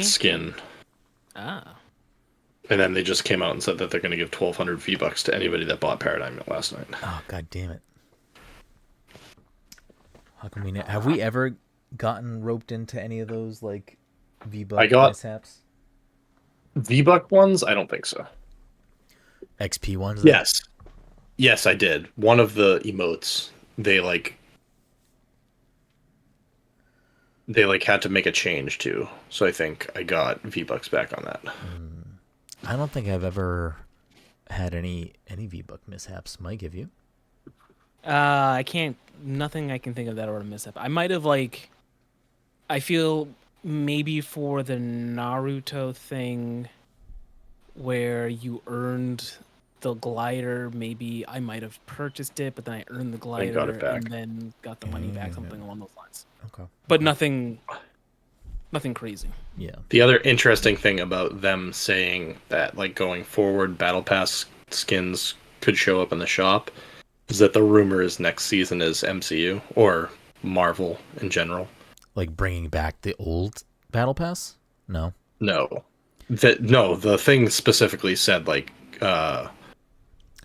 skin. Ah. And then they just came out and said that they're going to give 1,200 V-Bucks to anybody that bought Paradigm last night. Oh, god damn it. How come have we ever gotten roped into any of those, like, V-Buck mishaps? V-Buck ones? I don't think so. XP ones? Though? Yes, I did. One of the emotes, they had to make a change too. So I think I got V-Bucks back on that. I don't think I've ever had any V-Buck mishaps. Mike, have you? I can't. Nothing I can think of that were a mishap. I might have I feel maybe for the Naruto thing, where you earned the glider. Maybe I might have purchased it, but then I earned the glider and then got the money back. Something along those lines. Okay. But nothing crazy. Yeah. The other interesting thing about them saying that, like, going forward, Battle Pass skins could show up in the shop is that the rumor is next season is MCU or Marvel in general. Like bringing back the old Battle Pass? No. No. The thing specifically said, like,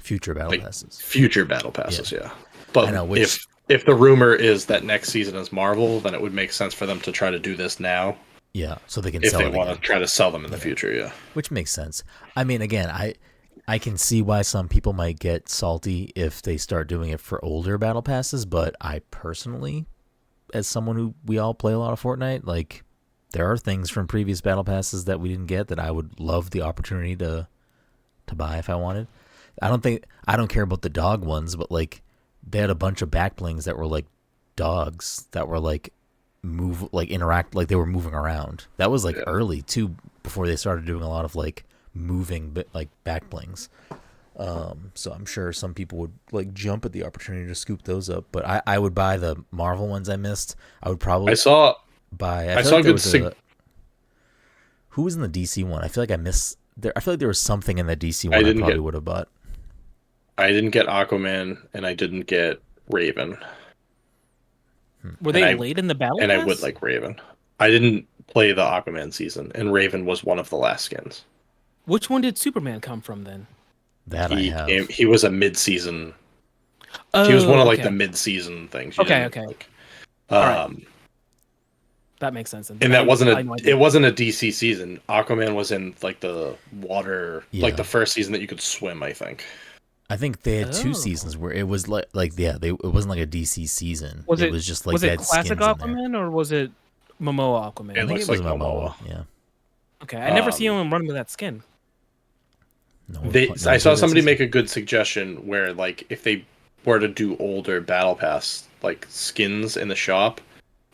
future Battle Passes. Future Battle Passes, yeah. But I know, if the rumor is that next season is Marvel, then it would make sense for them to try to do this now. Yeah, so they can if sell they want to try to sell them in the future, yeah. Which makes sense. I mean, again, I can see why some people might get salty if they start doing it for older Battle Passes, but I personally, as someone who we all play a lot of Fortnite, like, there are things from previous Battle Passes that we didn't get that I would love the opportunity to buy if I wanted. I don't care about the dog ones, but like they had a bunch of back blings that were like dogs that were like interact, like they were moving around. That was like early too, before they started doing a lot of like moving like back blings. So I'm sure some people would like jump at the opportunity to scoop those up, but I would buy the Marvel ones I missed. I would probably who was in the DC one? I feel like I missed there. I feel like there was something in the DC one I probably would have bought. I didn't get Aquaman and I didn't get Raven. Were they late in the battle pass? And I would like Raven. I didn't play the Aquaman season, and Raven was one of the last skins. Which one did Superman come from then? He was a mid-season. He was one of like the mid-season things. Okay. Like, right. That makes sense. And that wasn't it wasn't a DC season. Aquaman was in like the water, like the first season that you could swim, I think. I think they had 2 seasons where it was it wasn't like a DC season. It was just like was it classic Aquaman or was it Momoa Aquaman? It looks like Momoa. Yeah. Okay, I never see him running with that skin. I saw somebody make a good suggestion where, like, if they were to do older Battle Pass like skins in the shop,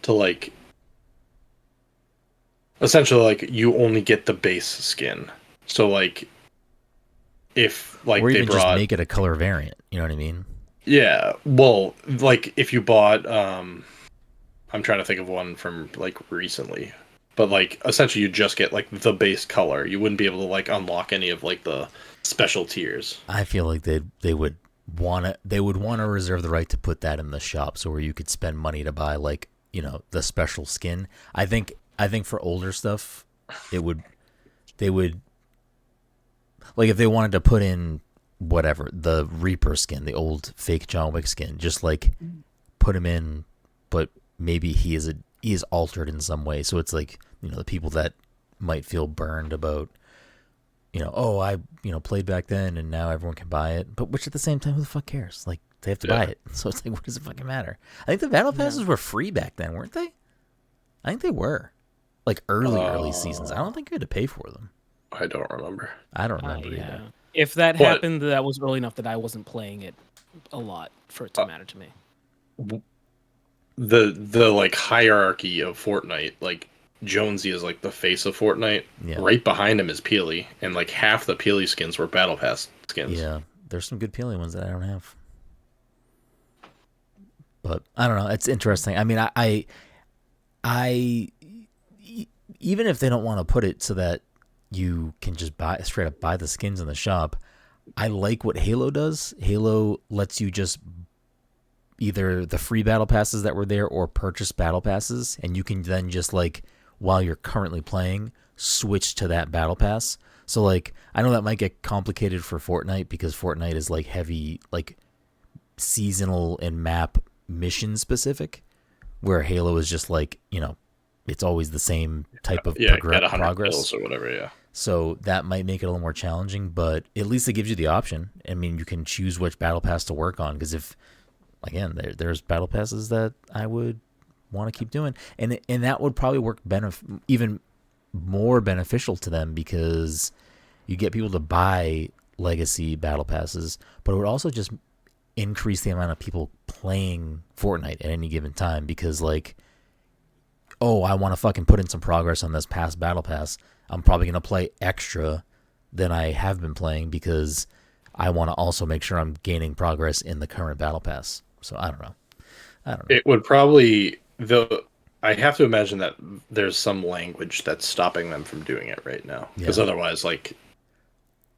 to like essentially like you only get the base skin. So like if like or they even just make it a color variant, you know what I mean? Yeah. Well, like if you bought I'm trying to think of one from like recently. But like essentially you just get like the base color. You wouldn't be able to like unlock any of like the special tiers. I feel like they would want to reserve the right to put that in the shop, so where you could spend money to buy like, you know, the special skin. I think for older stuff, they would like if they wanted to put in whatever, the Reaper skin, the old fake John Wick skin, just like put him in, but maybe he is altered in some way. So it's like, you know, the people that might feel burned about, you know, oh, I, you know, played back then and now everyone can buy it. But which at the same time, who the fuck cares? Like, they have to buy it. So it's like, what does it fucking matter? I think the battle passes were free back then, weren't they? I think they were. Like early seasons. I don't think you had to pay for them. I don't remember. I don't remember either. If that happened, that was early enough that I wasn't playing it a lot for it to matter to me. The like hierarchy of Fortnite, like Jonesy is like the face of Fortnite. Yeah. Right behind him is Peely, and like half the Peely skins were Battle Pass skins. Yeah, there's some good Peely ones that I don't have. But I don't know. It's interesting. I mean, I even if they don't want to put it so that you can just straight up buy the skins in the shop, I like what Halo does. Halo lets you just either the free battle passes that were there or purchase battle passes, and you can then just like while you're currently playing, switch to that battle pass. So like I know that might get complicated for Fortnite because Fortnite is like heavy like seasonal and map mission specific, where Halo is just like, it's always the same type of get 100 progress kills or whatever. Yeah. So that might make it a little more challenging, but at least it gives you the option. I mean, you can choose which battle pass to work on, because if, again, there's battle passes that I would want to keep doing, and that would probably work even more beneficial to them, because you get people to buy legacy battle passes, but it would also just increase the amount of people playing Fortnite at any given time, because like, oh, I want to fucking put in some progress on this past battle pass. I'm probably going to play extra than I have been playing, because I want to also make sure I'm gaining progress in the current battle pass. So I don't know. It would probably, though, I have to imagine that there's some language that's stopping them from doing it right now. Because otherwise, like,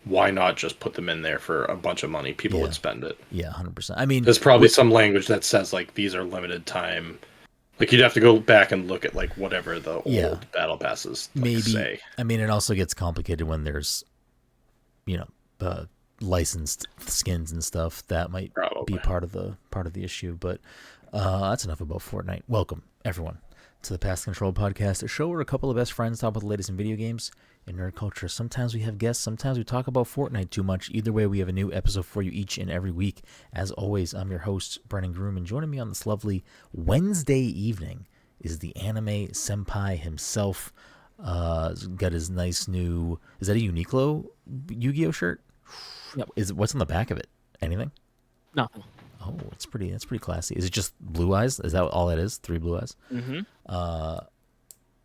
why not just put them in there for a bunch of money? People would spend it. Yeah, 100%. I mean, there's probably some language that says, like, these are limited time. Like, you'd have to go back and look at, like, whatever the old battle passes say. I mean, it also gets complicated when there's, licensed skins and stuff that might be part of the issue. But that's enough about Fortnite. Welcome, everyone, to the Path Control Podcast, a show where a couple of best friends talk about the latest in video games and nerd culture. Sometimes we have guests, sometimes we talk about Fortnite too much. Either way, we have a new episode for you each and every week. As always, I'm your host, Brenden Groom, and joining me on this lovely Wednesday evening is the anime senpai himself. Got his nice new, is that a Uniqlo Yu-Gi-Oh shirt? Yep. What's on the back of it? Anything? Nothing. Oh, that's pretty classy. Is it just blue eyes? Is that all that is? 3 blue eyes? Mm-hmm.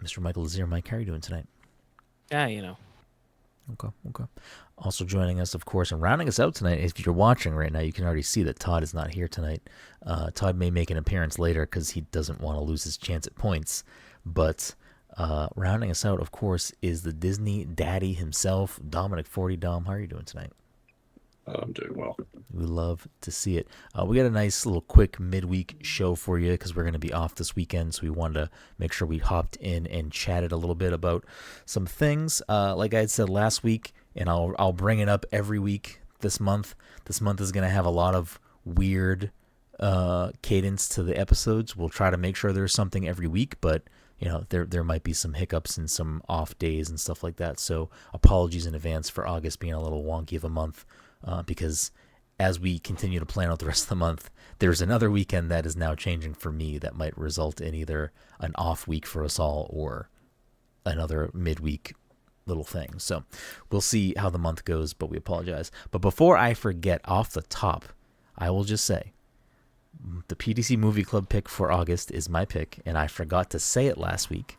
Mr. Michael Lazier, Mike, how are you doing tonight? Yeah, Okay. Also joining us, of course, and rounding us out tonight, if you're watching right now, you can already see that Todd is not here tonight. Todd may make an appearance later because he doesn't want to lose his chance at points. But rounding us out, of course, is the Disney daddy himself, Dominic 40. Dom, how are you doing tonight? I'm doing well. We love to see it. We got a nice little quick midweek show for you because we're going to be off this weekend, so we wanted to make sure we hopped in and chatted a little bit about some things. Like I had said last week, and I'll bring it up every week this month. This month is going to have a lot of weird cadence to the episodes. We'll try to make sure there's something every week, but there might be some hiccups and some off days and stuff like that. So apologies in advance for August being a little wonky of a month. Because as we continue to plan out the rest of the month, there's another weekend that is now changing for me that might result in either an off week for us all or another midweek little thing. So we'll see how the month goes, but we apologize. But before I forget, off the top, I will just say the PDC Movie Club pick for August is my pick, and I forgot to say it last week.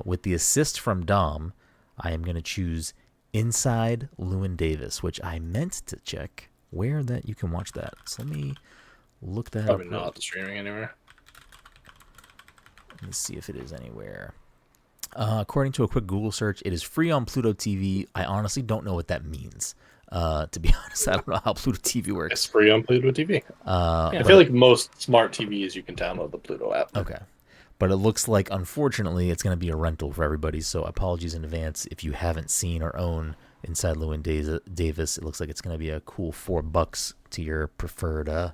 With the assist from Dom, I am going to choose Inside Llewyn Davis, which I meant to check where that you can watch that. So let me look that Probably up. Probably not streaming anywhere. Let me see if it is anywhere. According to a quick Google search, it is free on Pluto TV. I honestly don't know what that means. To be honest, I don't know how Pluto TV works. It's free on Pluto TV. I feel like most smart TVs, you can download the Pluto app. Okay. But it looks like, unfortunately, it's going to be a rental for everybody. So apologies in advance if you haven't seen or own Inside Llewyn Davis. It looks like it's going to be a cool $4 to your preferred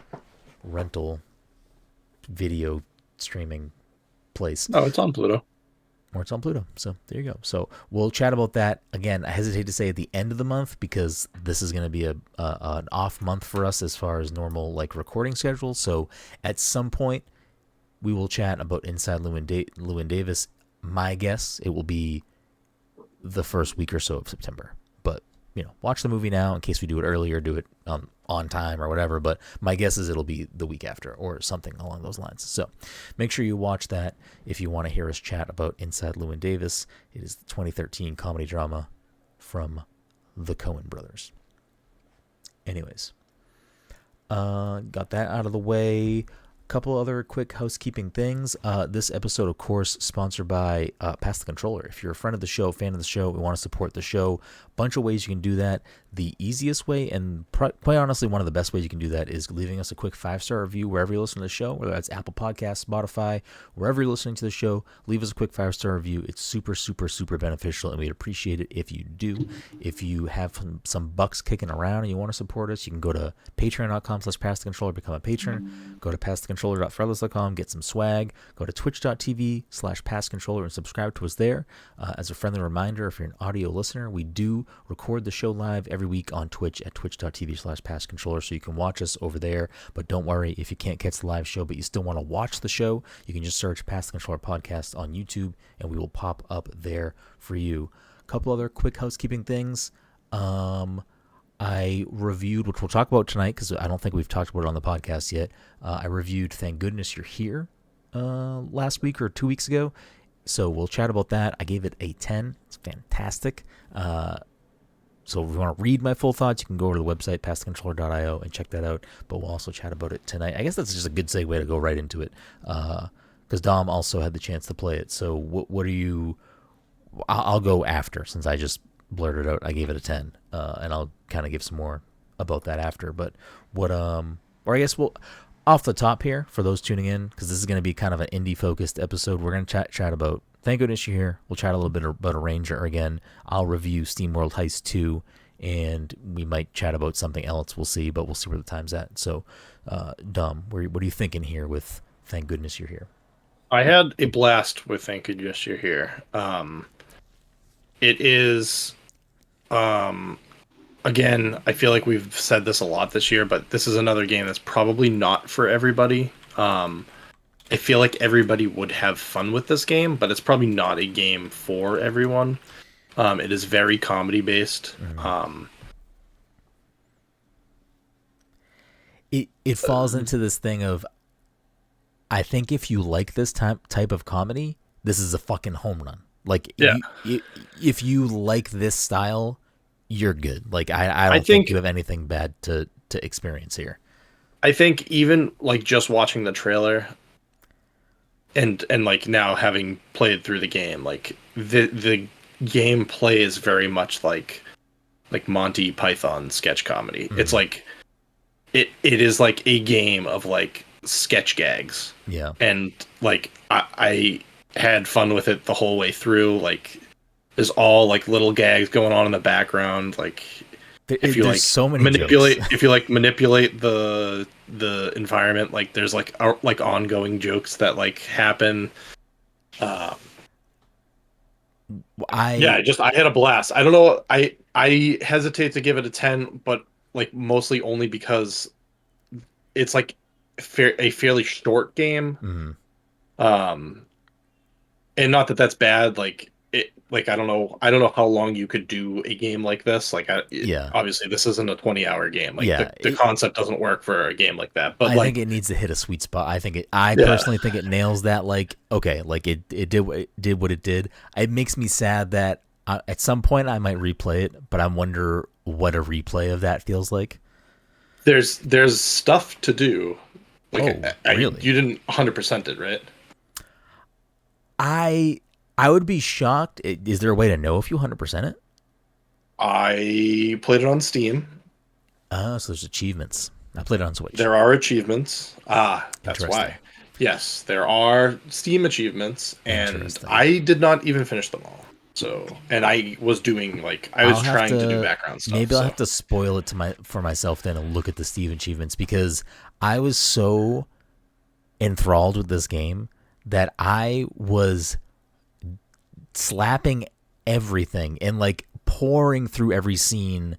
rental video streaming place. Oh, it's on Pluto. Or it's on Pluto. So there you go. So we'll chat about that. Again, I hesitate to say at the end of the month because this is going to be an off month for us as far as normal recording schedule. So at some point, we will chat about Inside Llewyn Davis. My guess, it will be the first week or so of September. But, watch the movie now in case we do it earlier, do it on time or whatever. But my guess is it'll be the week after or something along those lines. So make sure you watch that if you want to hear us chat about Inside Llewyn Davis. It is the 2013 comedy drama from the Coen brothers. Anyways, got that out of the way. couple other quick housekeeping things. This episode, of course, sponsored by Pass the Controller. If you're a friend of the show, fan of the show, we want to support the show, bunch of ways you can do that. The easiest way, and quite honestly, one of the best ways you can do that, is leaving us a quick 5-star review wherever you listen to the show, whether that's Apple Podcasts, Spotify, wherever you're listening to the show. Leave us a quick 5-star review. It's super, super, super beneficial, and we'd appreciate it if you do. If you have some bucks kicking around and you want to support us, you can go to patreon.com/passthecontroller, become a patron. Go to passthecontroller.threadless.com, get some swag. Go to twitch.tv/passcontroller and subscribe to us there. As a friendly reminder, if you're an audio listener, we do record the show live every week on Twitch at twitch.tv/passcontroller, so you can watch us over there. But don't worry, if you can't catch the live show but you still want to watch the show, you can just search Pass the Controller Podcast on YouTube and we will pop up there for you. A couple other quick housekeeping things. I reviewed, which we'll talk about tonight because I don't think we've talked about it on the podcast yet. I reviewed Thank Goodness You're Here last week or 2 weeks ago. So we'll chat about that. I gave it a 10. It's fantastic. So if you want to read my full thoughts, you can go over to the website, passthecontroller.io, and check that out. But we'll also chat about it tonight. I guess that's just a good segue to go right into it. Because Dom also had the chance to play it. So what are you... I'll go after, since I just blurted out I gave it a 10. And I'll kind of give some more about that after. But what... Or I guess we'll... Off the top here, for those tuning in, because this is going to be kind of an indie-focused episode, we're going to chat about Thank Goodness You're Here. We'll chat a little bit about a Ranger again. I'll review SteamWorld Heist 2, and we might chat about something else. We'll see, but we'll see where the time's at. So, Dom, what are you thinking here with Thank Goodness You're Here? I had a blast with Thank Goodness You're Here. It is... Again, I feel like we've said this a lot this year, but this is another game that's probably not for everybody. I feel like everybody would have fun with this game, but it's probably not a game for everyone. It is very comedy-based. It falls into this thing of, I think if you like this type of comedy, this is a fucking home run. Like, yeah. If you like this style... you're good. Like, I don't think you have anything bad to experience here. I think even like just watching the trailer and like now having played through the game, like the gameplay is very much like Monty Python sketch comedy. Mm-hmm. It's like it is like a game of like sketch gags. Yeah. And like I had fun with it the whole way through. Like, there's all like little gags going on in the background. Like, if you like so many manipulate, jokes. If you like manipulate the environment, like there's like ongoing jokes that like happen. I had a blast. I don't know. I hesitate to give it a 10, but like mostly only because it's like a fairly short game. Mm-hmm. And not that that's bad. Like, I don't know how long you could do a game like this. Like, obviously this isn't a 20-hour game. Like, the concept doesn't work for a game like that. But I think it needs to hit a sweet spot. I personally think it nails that. Like, okay, like it did what it did. It makes me sad that at some point I might replay it, but I wonder what a replay of that feels like. There's stuff to do. Like, really? You didn't 100% it, right? I would be shocked. Is there a way to know if you 100% it? I played it on Steam. So there's achievements. I played it on Switch. There are achievements. That's why. Yes, there are Steam achievements, and I did not even finish them all. So, and I was doing I was trying to do background stuff. Maybe I'll have to spoil it for myself then and look at the Steam achievements, because I was so enthralled with this game that I was slapping everything and like pouring through every scene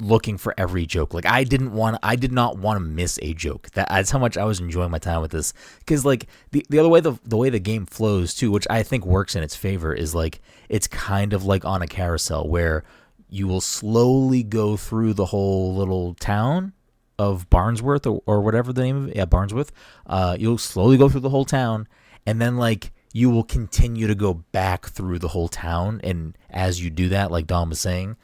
looking for every joke. Like, I did not want to miss a joke. That's how much I was enjoying my time with this, because like the other way the way the game flows too, which I think works in its favor, is like it's kind of like on a carousel where you will slowly go through the whole little town of Barnsworth or whatever the name of it. Yeah, Barnsworth. You'll slowly go through the whole town, and then like you will continue to go back through the whole town, and as you do that, like Dom was saying,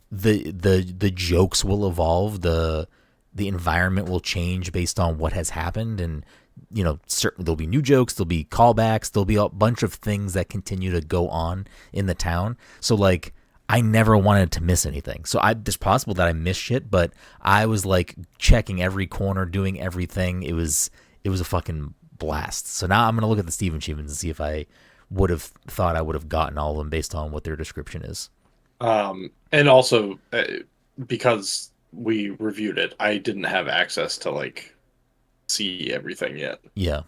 the jokes will evolve, the the environment will change based on what has happened, and there'll be new jokes, there'll be callbacks, there'll be a bunch of things that continue to go on in the town. So like I never wanted to miss anything. So it's possible that I missed shit, but I was like checking every corner, doing everything. It was a fucking blast. So now I'm gonna look at the Steam achievements and see if I would have thought I would have gotten all of them based on what their description is. And also because we reviewed it, I didn't have access to like see everything yet. Yeah.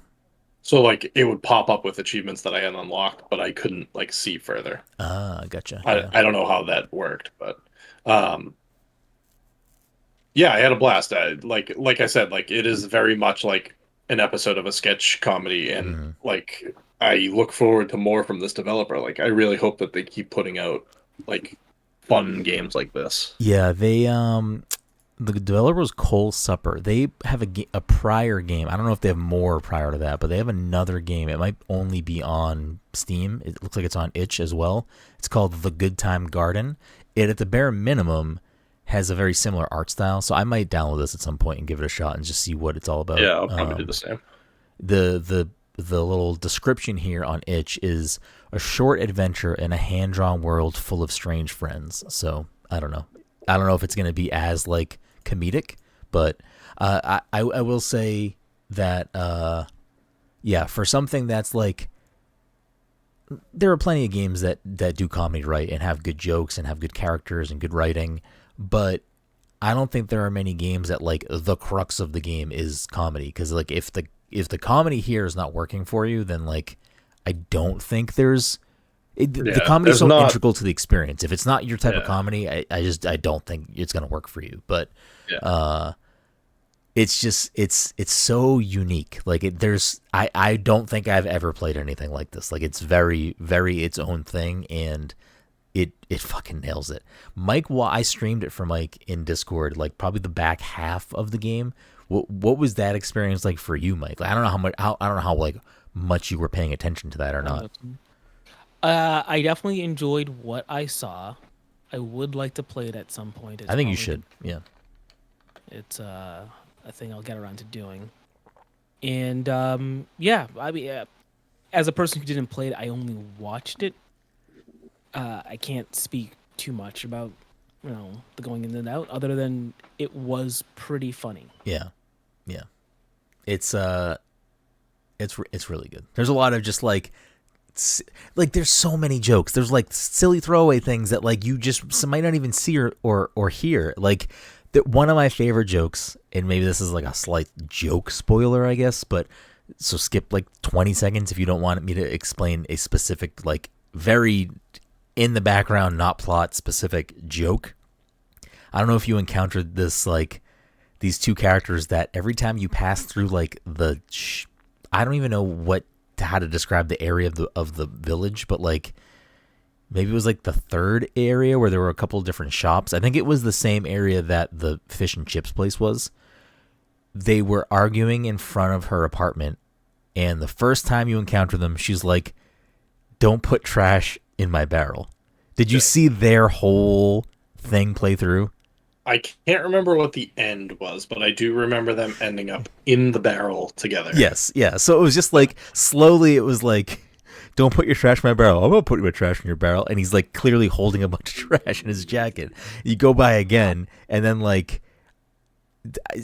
So like it would pop up with achievements that I had unlocked, but I couldn't like see further. Gotcha. I don't know how that worked, but yeah, I had a blast. Like I said, like it is very much like an episode of a sketch comedy, and like I look forward to more from this developer. Like I really hope that they keep putting out like fun games like this. Yeah, they the developer was Cole Supper. They have a prior game. I don't know if they have more prior to that, but they have another game. It might only be on Steam. It looks like it's on itch as well. It's called The Good Time Garden. It, at the bare minimum, has a very similar art style, so I might download this at some point and give it a shot and just see what it's all about. Yeah, I'll probably do the same. The little description here on itch is a short adventure in a hand-drawn world full of strange friends. So I don't know if it's going to be as like comedic, but I will say that yeah, for something that's like, there are plenty of games that do comedy right and have good jokes and have good characters and good writing, but I don't think there are many games that like the crux of the game is comedy, because like if the comedy here is not working for you, then like I don't think the comedy is so integral to the experience. If it's not your type of comedy, I don't think it's gonna work for you. But it's just it's so unique. Like I don't think I've ever played anything like this. Like it's very, very its own thing, and it fucking nails it. Mike, I streamed it for Mike in Discord, like probably the back half of the game. What was that experience like for you, Mike? Like, I don't know how like much you were paying attention to that or not. I definitely enjoyed what I saw. I would like to play it at some point. I think you should. Yeah. It's a thing I'll get around to doing. And yeah, I mean, as a person who didn't play it, I only watched it. I can't speak too much about the going in and out, other than it was pretty funny. Yeah. It's really good. There's a lot of just like there's so many jokes. There's like silly throwaway things that like you just might not even see or hear. Like one of my favorite jokes, and maybe this is like a slight joke spoiler, I guess, but so skip like 20 seconds if you don't want me to explain a specific, like very in the background, not plot specific joke. I don't know if you encountered this, like these two characters that every time you pass through like I don't even know how to describe the area of the village, but like maybe it was like the third area where there were a couple of different shops. I think it was the same area that the fish and chips place was. They were arguing in front of her apartment, and the first time you encounter them, she's like, "Don't put trash in my barrel." Did you see their whole thing play through? I can't remember what the end was, but I do remember them ending up in the barrel together. Yes, yeah. So it was just like, slowly it was like, "Don't put your trash in my barrel. I'm going to put my trash in your barrel." And he's like clearly holding a bunch of trash in his jacket. You go by again, and then like,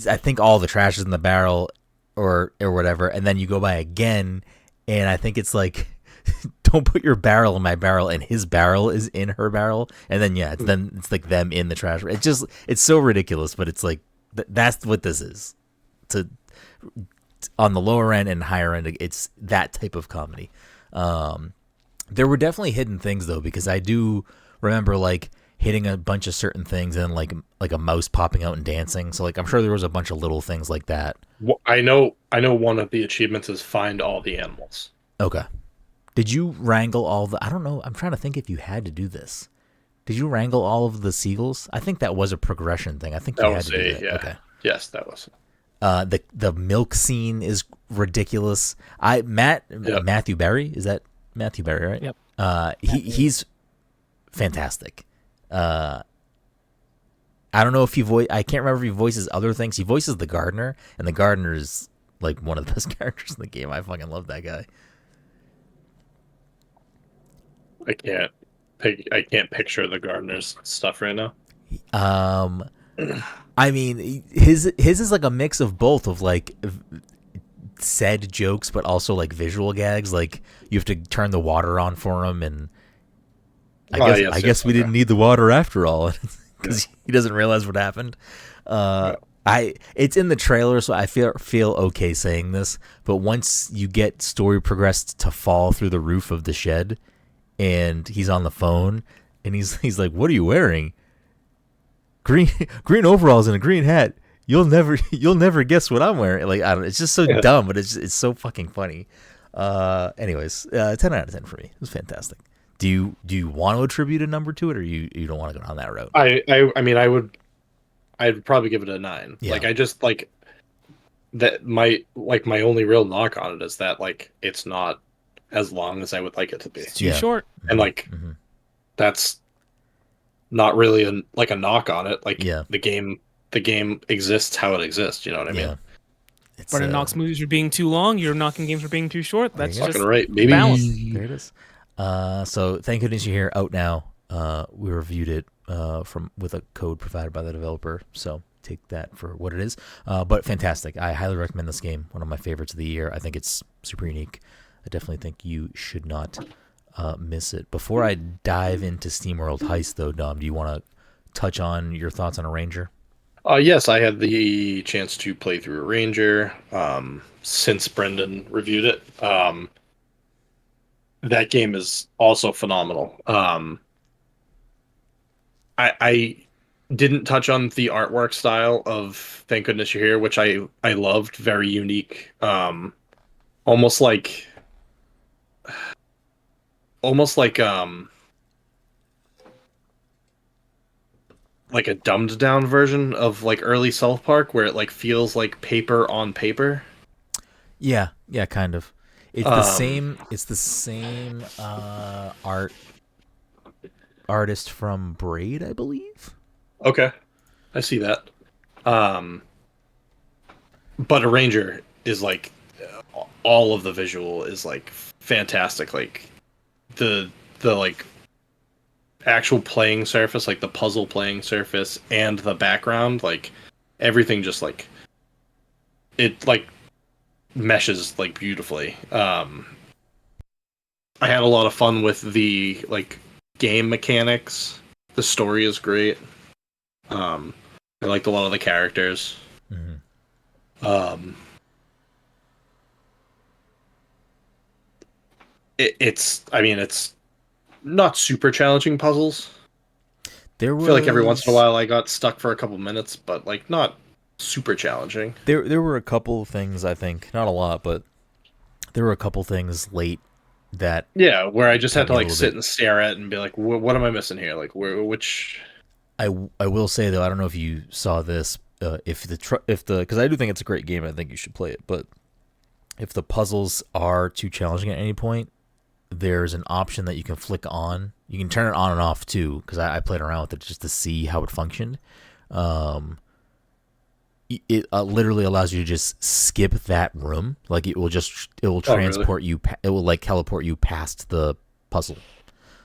I think all the trash is in the barrel or whatever. And then you go by again, and I think it's like, "Don't put your barrel in my barrel," and his barrel is in her barrel. And then it's like them in the trash. It's so ridiculous, but it's like that's what this is. On the lower end and higher end, it's that type of comedy. There were definitely hidden things though, because I do remember like hitting a bunch of certain things and like a mouse popping out and dancing. So like I'm sure there was a bunch of little things like that. Well, I know one of the achievements is find all the animals. Okay. Did you wrangle all the... I don't know. I'm trying to think if you had to do this. Did you wrangle all of the seagulls? I think that was a progression thing. I think you had to do that. Yeah. Okay. Yes, that was. The milk scene is ridiculous. Matthew Berry, is that Matthew Berry, right? Yep. He's fantastic. I don't know if I can't remember if he voices other things. He voices the gardener, and the gardener is like one of the best characters in the game. I fucking love that guy. I can't picture the gardener's stuff right now. I mean, his is like a mix of both, of like said jokes, but also like visual gags. Like you have to turn the water on for him, and I guess we didn't need the water after all, because he doesn't realize what happened. It's in the trailer, so I feel okay saying this. But once you get story progressed to fall through the roof of the shed, and he's on the phone, and he's like, "What are you wearing? Green overalls and a green hat. You'll never guess what I'm wearing." Like, I don't. It's just so dumb, but it's so fucking funny. Anyways, 10 out of 10 for me. It was fantastic. Do you want to attribute a number to it, or you don't want to go down that road? I mean, I'd probably give it a 9. Yeah. Like, I just like that. My only real knock on it is that like it's not as long as I would like it to be. It's too short. And like that's not really a knock on it. Like the game exists how it exists. You know what I mean? Brenden knocks movies for being too long. You're knocking games for being too short. That's just fucking right, baby. Balance. There it is. So thank goodness you're here. Out now. We reviewed it with a code provided by the developer. So take that for what it is. But fantastic. I highly recommend this game. One of my favorites of the year. I think it's super unique. I definitely think you should not miss it. Before I dive into SteamWorld Heist, though, Dom, do you want to touch on your thoughts on Arranger? Yes, I had the chance to play through Arranger since Brenden reviewed it. That game is also phenomenal. I didn't touch on the artwork style of Thank Goodness You're Here, which I loved. Very unique. Almost like a dumbed down version of like early South Park, where it like feels like paper on paper. Yeah, kind of. It's the same. It's the same artist from Braid, I believe. Okay, I see that. But Arranger is like all of the visual is like fantastic. Like the like actual playing surface, like the puzzle playing surface, and the background, like everything just like it like meshes like beautifully. I had a lot of fun with the like game mechanics. The story is great. I liked a lot of the characters. It's not super challenging puzzles. I feel like every once in a while I got stuck for a couple minutes, but like not super challenging. There were a couple things, I think, not a lot, but there were a couple things late that where I just had to like sit and stare at and be like, what am I missing here? Like which I will say though, I don't know if you saw this, if because I do think it's a great game, I think you should play it, but if the puzzles are too challenging at any point, there's an option that you can flick on. You can turn it on and off too, because I played around with it just to see how it functioned. It literally allows you to just skip that room. Like it will transport you. It will like teleport you past the puzzle.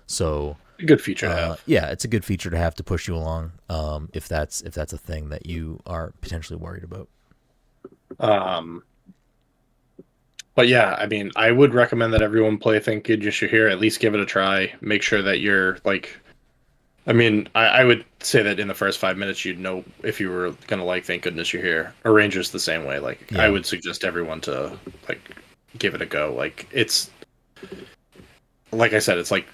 So a good feature to have. Yeah, it's a good feature to have to push you along. If that's a thing that you are potentially worried about. But yeah, I mean, I would recommend that everyone play Thank Goodness You're Here. At least give it a try. Make sure that you're like, I mean, I would say that in the first 5 minutes you'd know if you were gonna like Thank Goodness You're Here. Arranger's the same way. Like, I would suggest everyone to like give it a go. Like, it's like I said, it's like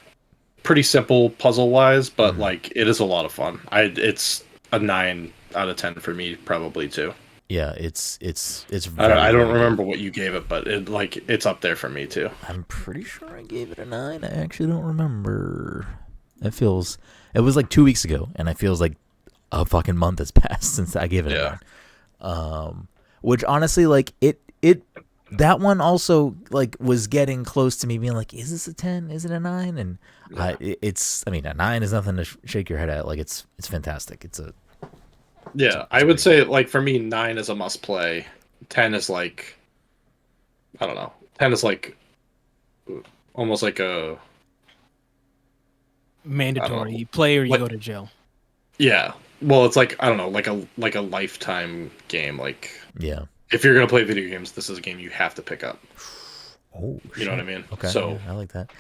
pretty simple puzzle wise, but like it is a lot of fun. It's a 9 out of 10 for me, probably too. Yeah, it's. I don't remember what you gave it, but it's up there for me too. I'm pretty sure I gave it a 9. I actually don't remember. It was like 2 weeks ago, and it feels like a fucking month has passed since I gave it a 9. Which honestly, like it that one also like was getting close to me being like, is this a 10? Is it a 9? And a 9 is nothing to shake your head at. Like it's fantastic. It's a Yeah, I would say like for me, 9 is a must play. 10 is like I don't know. 10 is like almost like a I don't Mandatory. know. You play or you Like go to jail. yeah. Well, it's like I don't know, like a lifetime game. Like Yeah. if you're gonna play video games, this is a game you have to pick up. Oh You know what I shit. mean? Okay, yeah, So I like that.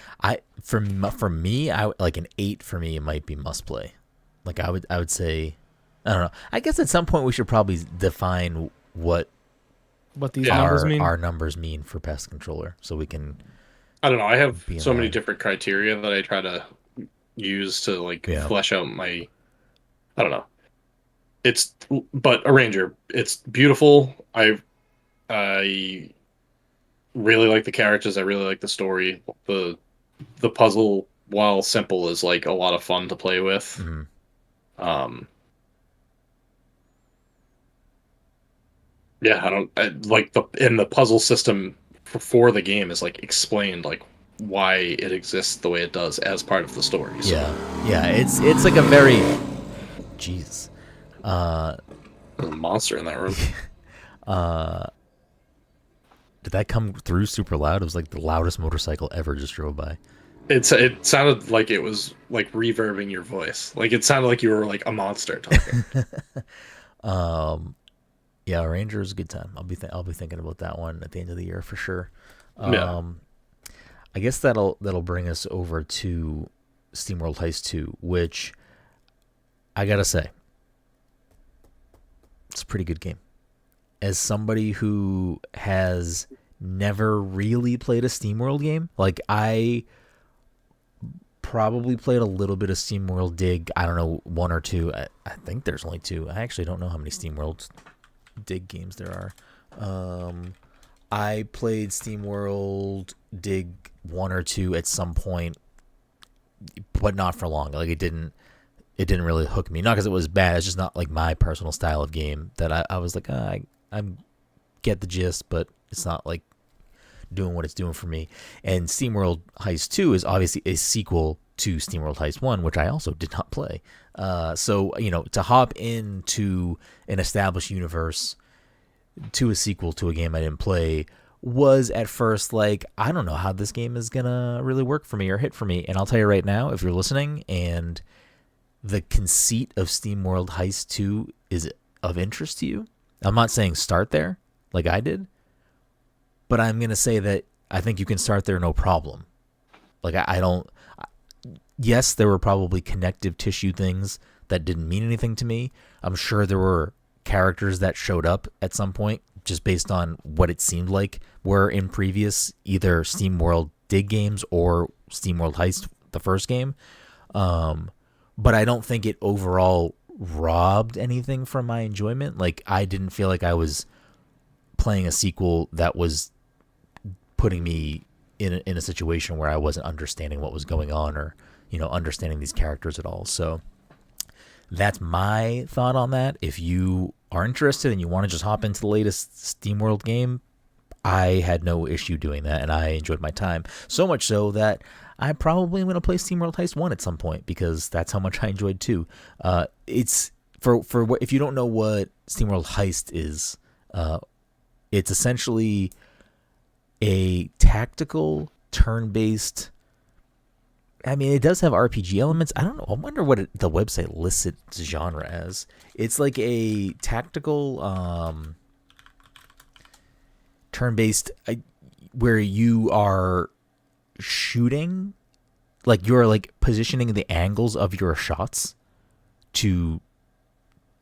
For me, I like an 8 for me. It might be must play. Like I would say, I don't know. I guess at some point we should probably define what What these yeah, numbers mean? our numbers mean for pest controller, so we can I don't know. I have be in so many line. different criteria that I try to use to like Yeah. flesh out my. I don't know. It's but a ranger. It's beautiful. I really like the characters. I really like the story. The puzzle, while simple, is like a lot of fun to play with. Hmm. Um, yeah, like the puzzle system for the game is like explained like why it exists the way it does as part of the story. So Yeah, yeah. It's like a very, jeez. there's a monster in that room. Did that come through super loud? It was like the loudest motorcycle ever just drove by. It sounded like it was like reverbing your voice. Like it sounded like you were like a monster talking. Yeah, Ranger is a good time. I'll be thinking about that one at the end of the year for sure. Yeah. I guess that'll bring us over to SteamWorld Heist 2, which I gotta say, it's a pretty good game. As somebody who has never really played a SteamWorld game, like I probably played a little bit of SteamWorld Dig. I don't know, one or two. I think there's only two. I actually don't know how many SteamWorld Dig games there are. I played SteamWorld Dig one or two at some point, but not for long. Like it didn't really hook me. Not because it was bad. It's just not like my personal style of game. That I was like, I get the gist, but it's not like doing what it's doing for me. And SteamWorld Heist 2 is obviously a sequel to SteamWorld Heist 1, which I also did not play. So, to hop into an established universe to a sequel to a game I didn't play was at first like, I don't know how this game is going to really work for me or hit for me. And I'll tell you right now, if you're listening and the conceit of SteamWorld Heist 2 is of interest to you, I'm not saying start there like I did, but I'm going to say that I think you can start there no problem. Like I don't, yes, there were probably connective tissue things that didn't mean anything to me. I'm sure there were characters that showed up at some point just based on what it seemed like were in previous either SteamWorld Dig games or SteamWorld Heist, the first game. But I don't think it overall robbed anything from my enjoyment. Like I didn't feel like I was playing a sequel that was putting me in a situation where I wasn't understanding what was going on or, understanding these characters at all. So that's my thought on that. If you are interested and you want to just hop into the latest SteamWorld game, I had no issue doing that, and I enjoyed my time. So much so that I probably am going to play SteamWorld Heist 1 at some point because that's how much I enjoyed too. It's for what, if you don't know what SteamWorld Heist is, it's essentially a tactical turn-based. I mean, it does have RPG elements. I don't know. I wonder what the website lists its genre as. It's like a tactical turn-based where you are shooting, like you're like positioning the angles of your shots to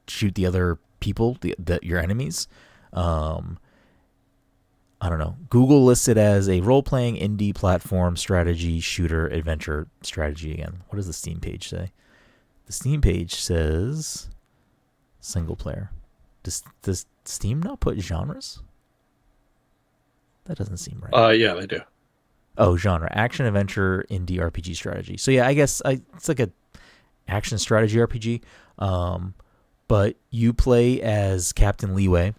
shoot the other people, your enemies. I don't know. Google lists it as a role-playing indie platform strategy shooter adventure strategy. Again, what does the Steam page say? The Steam page says single player. Does Steam not put genres? That doesn't seem right. Yeah, they do. Oh, genre: action, adventure, indie, RPG, strategy. So yeah, I guess it's like a action strategy RPG. But you play as Captain Leeway.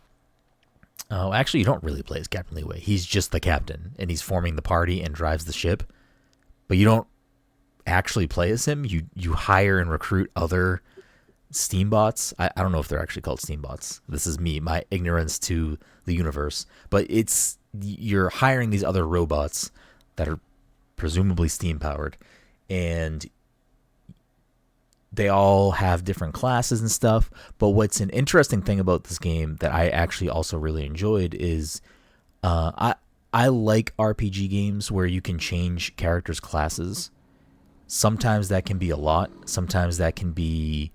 Oh, actually, you don't really play as Captain Leeway. He's just the captain, and he's forming the party and drives the ship. But you don't actually play as him. You hire and recruit other Steam bots. I don't know if they're actually called Steam bots. This is me, my ignorance to the universe. But you're hiring these other robots that are presumably Steam powered, and they all have different classes and stuff. But what's an interesting thing about this game that I actually also really enjoyed is I like RPG games where you can change characters' classes. Sometimes that can be a lot. Sometimes that can be,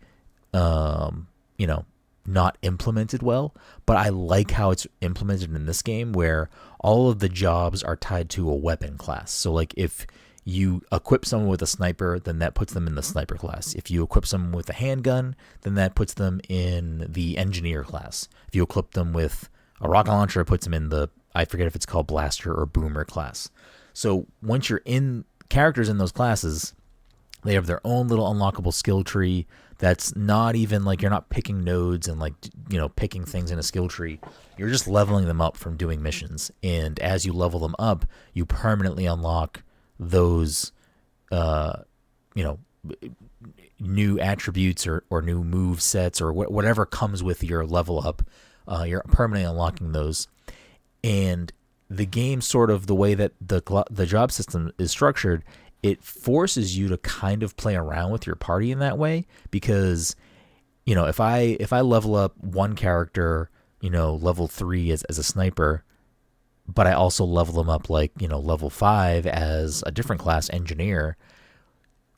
not implemented well. But I like how it's implemented in this game, where all of the jobs are tied to a weapon class. So, like, if you equip someone with a sniper, then that puts them in the sniper class. If you equip someone with a handgun, then that puts them in the engineer class. If you equip them with a rocket launcher, it puts them in the, I forget if it's called blaster or boomer class. So once you're in characters in those classes, they have their own little unlockable skill tree that's not even like, you're not picking nodes and like, picking things in a skill tree. You're just leveling them up from doing missions. And as you level them up, you permanently unlock those new attributes or new move sets or whatever comes with your level up. You're permanently unlocking those. And the game, sort of the way that the job system is structured, it forces you to kind of play around with your party in that way, because if I level up one character, level 3 as a sniper, but I also level them up like, level 5 as a different class, engineer.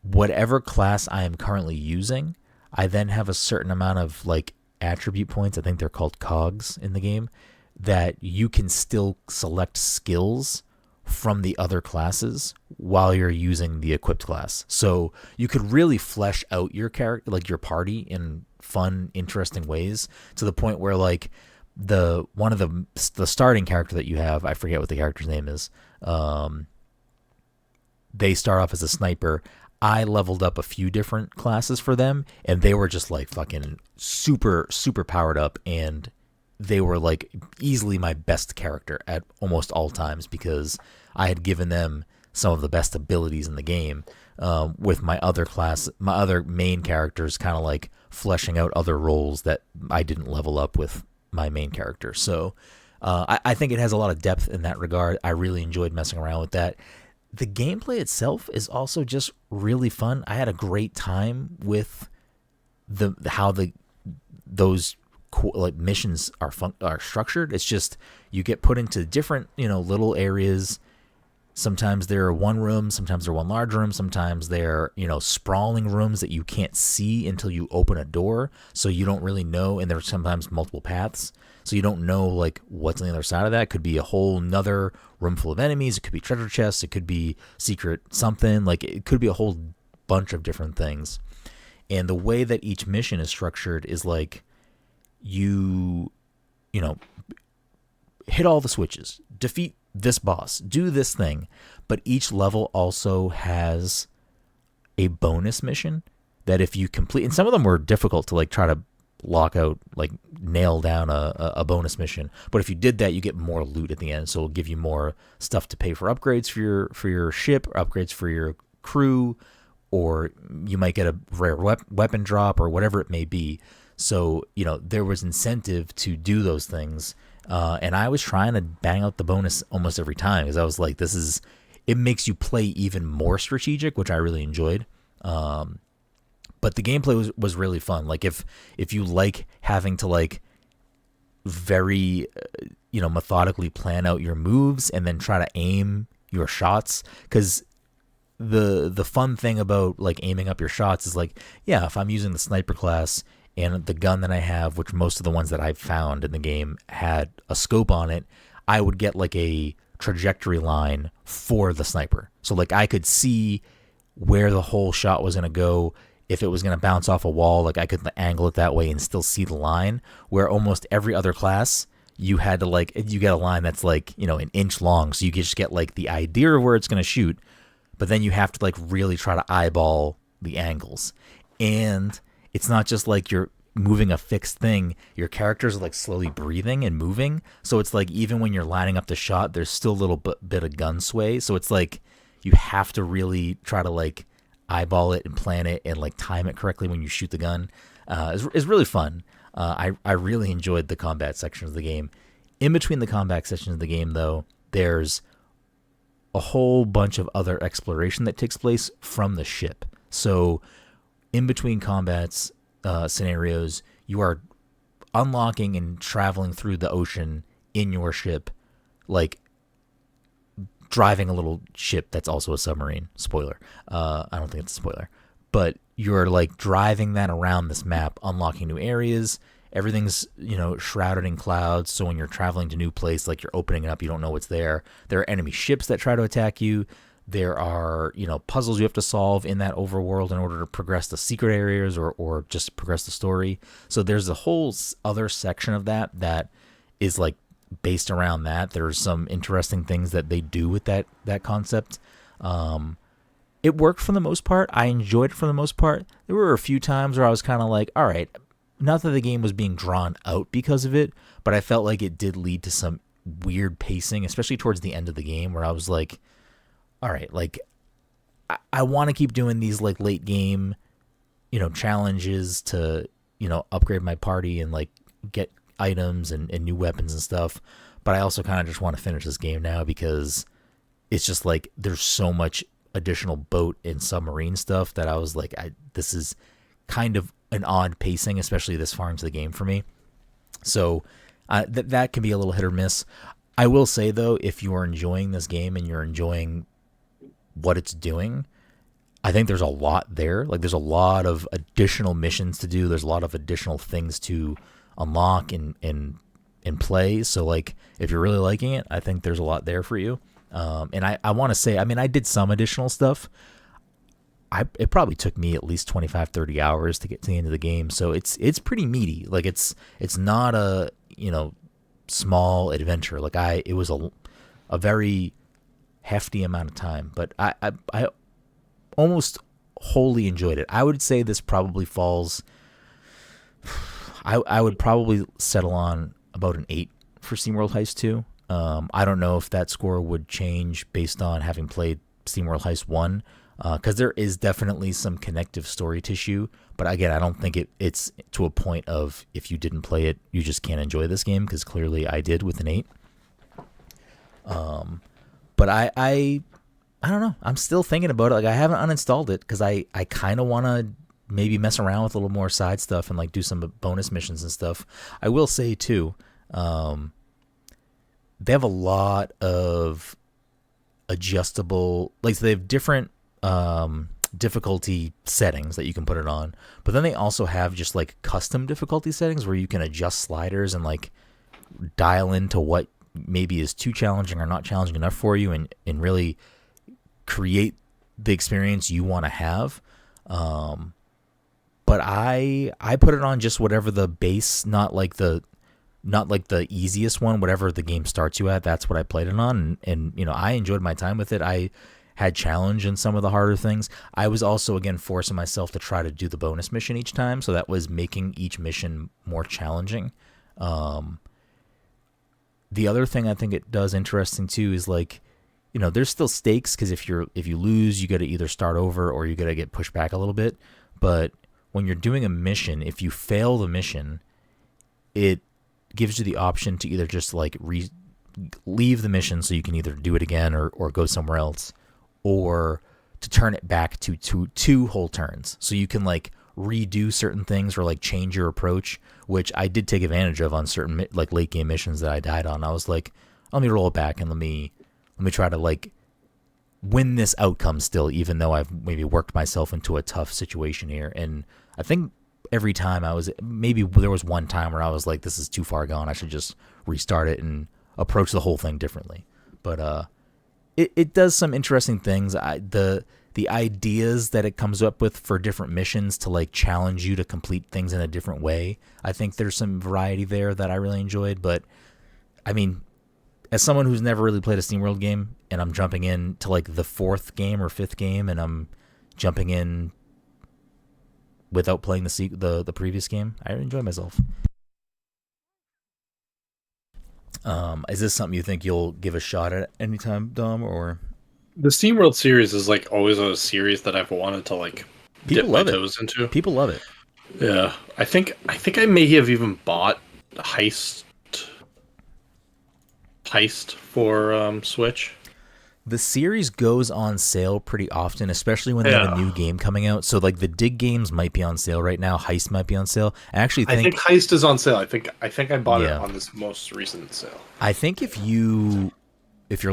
Whatever class I am currently using, I then have a certain amount of like attribute points. I think they're called cogs in the game, that you can still select skills from the other classes while you're using the equipped class. So you could really flesh out your character, like your party, in fun, interesting ways, to the point where like the starting character that you have, I forget what the character's name is. They start off as a sniper. I leveled up a few different classes for them, and they were just like fucking super, super powered up, and they were like easily my best character at almost all times, because I had given them some of the best abilities in the game, with my other main characters kind of like fleshing out other roles that I didn't level up with my main character. So I think it has a lot of depth in that regard. I really enjoyed messing around with that. The gameplay itself is also just really fun. I had a great time with how those like missions are structured. It's just, you get put into different little areas. Sometimes they're one room, sometimes they're one large room, sometimes they're sprawling rooms that you can't see until you open a door, so you don't really know. And there's sometimes multiple paths, so you don't know like what's on the other side of that. It could be a whole nother room full of enemies, it could be treasure chests, it could be secret something, like it could be a whole bunch of different things. And the way that each mission is structured is like, you hit all the switches, defeat this boss, do this thing, but each level also has a bonus mission that if you complete, and some of them were difficult to like try to lock out, like nail down a bonus mission, but if you did that, you get more loot at the end, so it'll give you more stuff to pay for upgrades for your ship, or upgrades for your crew, or you might get a rare weapon drop or whatever it may be. So there was incentive to do those things. And I was trying to bang out the bonus almost every time, because I was like, it makes you play even more strategic, which I really enjoyed. But the gameplay was really fun. Like if you like having to like very, methodically plan out your moves and then try to aim your shots, because the fun thing about like aiming up your shots is like, yeah, if I'm using the sniper class and the gun that I have, which most of the ones that I've found in the game had a scope on it, I would get like a trajectory line for the sniper. So like I could see where the whole shot was going to go. If it was going to bounce off a wall, like I could angle it that way and still see the line, where almost every other class, you had to like, you get a line that's like, an inch long. So you just get like the idea of where it's going to shoot, but then you have to like really try to eyeball the angles. And it's not just like you're moving a fixed thing. Your characters are like slowly breathing and moving. So it's like even when you're lining up the shot, there's still a little bit of gun sway. So it's like you have to really try to like eyeball it and plan it and like time it correctly when you shoot the gun. Is really fun. I really enjoyed the combat section of the game. In between the combat sections of the game, though, there's a whole bunch of other exploration that takes place from the ship. So, in between combats scenarios, you are unlocking and traveling through the ocean in your ship, like driving a little ship that's also a submarine. Spoiler. I don't think it's a spoiler. But you're like driving that around this map, unlocking new areas. Everything's, shrouded in clouds. So when you're traveling to new place, like you're opening it up, you don't know what's there. There are enemy ships that try to attack you. There are, puzzles you have to solve in that overworld in order to progress the secret areas or just progress the story. So there's a whole other section of that is like based around that. There's some interesting things that they do with that concept. It worked for the most part. I enjoyed it for the most part. There were a few times where I was kind of like, all right, not that the game was being drawn out because of it, but I felt like it did lead to some weird pacing, especially towards the end of the game where I was like, all right, like I want to keep doing these like late game, challenges to, upgrade my party and like get items and new weapons and stuff. But I also kind of just want to finish this game now because it's just like there's so much additional boat and submarine stuff that I was like, this is kind of an odd pacing, especially this far into the game for me. So that can be a little hit or miss. I will say, though, if you are enjoying this game and you're enjoying what it's doing, I think there's a lot there. Like, there's a lot of additional missions to do. There's a lot of additional things to unlock and play. So, like, if you're really liking it, I think there's a lot there for you. And I want to say, I mean, I did some additional stuff. It probably took me at least 25, 30 hours to get to the end of the game. So it's pretty meaty. Like, it's not a, small adventure. Like, it was a very hefty amount of time, but I almost wholly enjoyed it. I would say this probably falls, I would probably settle on about an 8 for SteamWorld Heist 2. I don't know if that score would change based on having played SteamWorld Heist 1, because there is definitely some connective story tissue. But again, I don't think it's to a point of if you didn't play it, you just can't enjoy this game, because clearly I did with an 8. But I don't know. I'm still thinking about it. Like, I haven't uninstalled it because I kind of want to maybe mess around with a little more side stuff and like do some bonus missions and stuff. I will say too, they have a lot of adjustable, like, so they have different difficulty settings that you can put it on, but then they also have just like custom difficulty settings where you can adjust sliders and like dial into what maybe is too challenging or not challenging enough for you, and really create the experience you want to have. But I put it on just whatever the base, not like the easiest one, whatever the game starts you at, that's what I played it on. And I enjoyed my time with it. I had challenge in some of the harder things. I was also, again, forcing myself to try to do the bonus mission each time. So that was making each mission more challenging. The other thing I think it does interesting too is like, there's still stakes, because if you lose, you got to either start over or you got to get pushed back a little bit. But when you're doing a mission, if you fail the mission, it gives you the option to either just like leave the mission so you can either do it again or go somewhere else, or to turn it back to two whole turns. So you can like redo certain things or like change your approach, which I did take advantage of on certain like late game missions that I died on. I was like, let me roll it back and let me try to like win this outcome still, even though I've maybe worked myself into a tough situation here. And I think every time there was one time where I was like, this is too far gone, I should just restart it and approach the whole thing differently. But it does some interesting things. The ideas that it comes up with for different missions to like challenge you to complete things in a different way, I think there's some variety there that I really enjoyed. But I mean, as someone who's never really played a SteamWorld game, and I'm jumping in to like the 4th game or 5th game, and I'm jumping in without playing the previous game, I enjoy myself. Is this something you think you'll give a shot at anytime, Dom, or? The SteamWorld series is like always a series that I've wanted to like dip my toes into. People love it. Yeah, I may have even bought Heist for Switch. The series goes on sale pretty often, especially when they have a Yeah, new game coming out. So like the Dig games might be on sale right now. Heist might be on sale. I actually I think think, Heist is on sale. I think I bought it yeah, on this most recent sale. I think if you're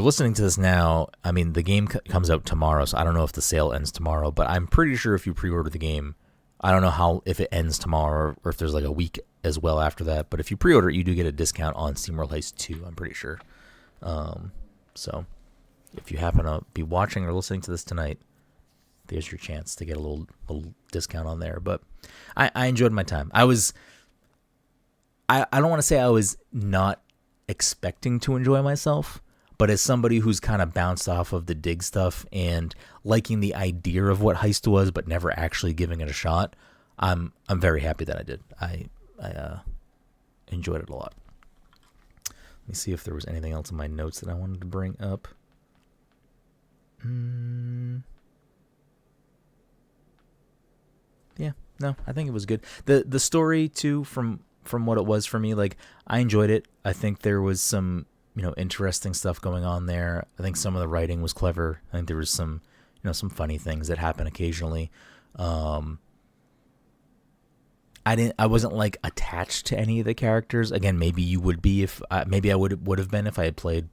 listening to this now, I mean the game comes out tomorrow, so I don't know if the sale ends tomorrow, but I'm pretty sure if you pre-order the game, I don't know how if it ends tomorrow or if there's like a week as well after that. But if you pre-order it, you do get a discount on SteamWorld Heist 2. I'm pretty sure. So if you happen to be watching or listening to this tonight, there's your chance to get a little discount on there. But I enjoyed my time. I don't want to say I was not expecting to enjoy myself, but as somebody who's kind of bounced off of the Dig stuff and liking the idea of what Heist was, but never actually giving it a shot, I'm very happy that I did. I enjoyed it a lot. Let me see if there was anything else in my notes that I wanted to bring up. Yeah, no, I think it was good. The story too, from what it was for me, like I enjoyed it. I think there was some interesting stuff going on there. I think some of the writing was clever. I think there was some some funny things that happen occasionally. I wasn't like attached to any of the characters. Again, maybe you would be if maybe I would have been if I had played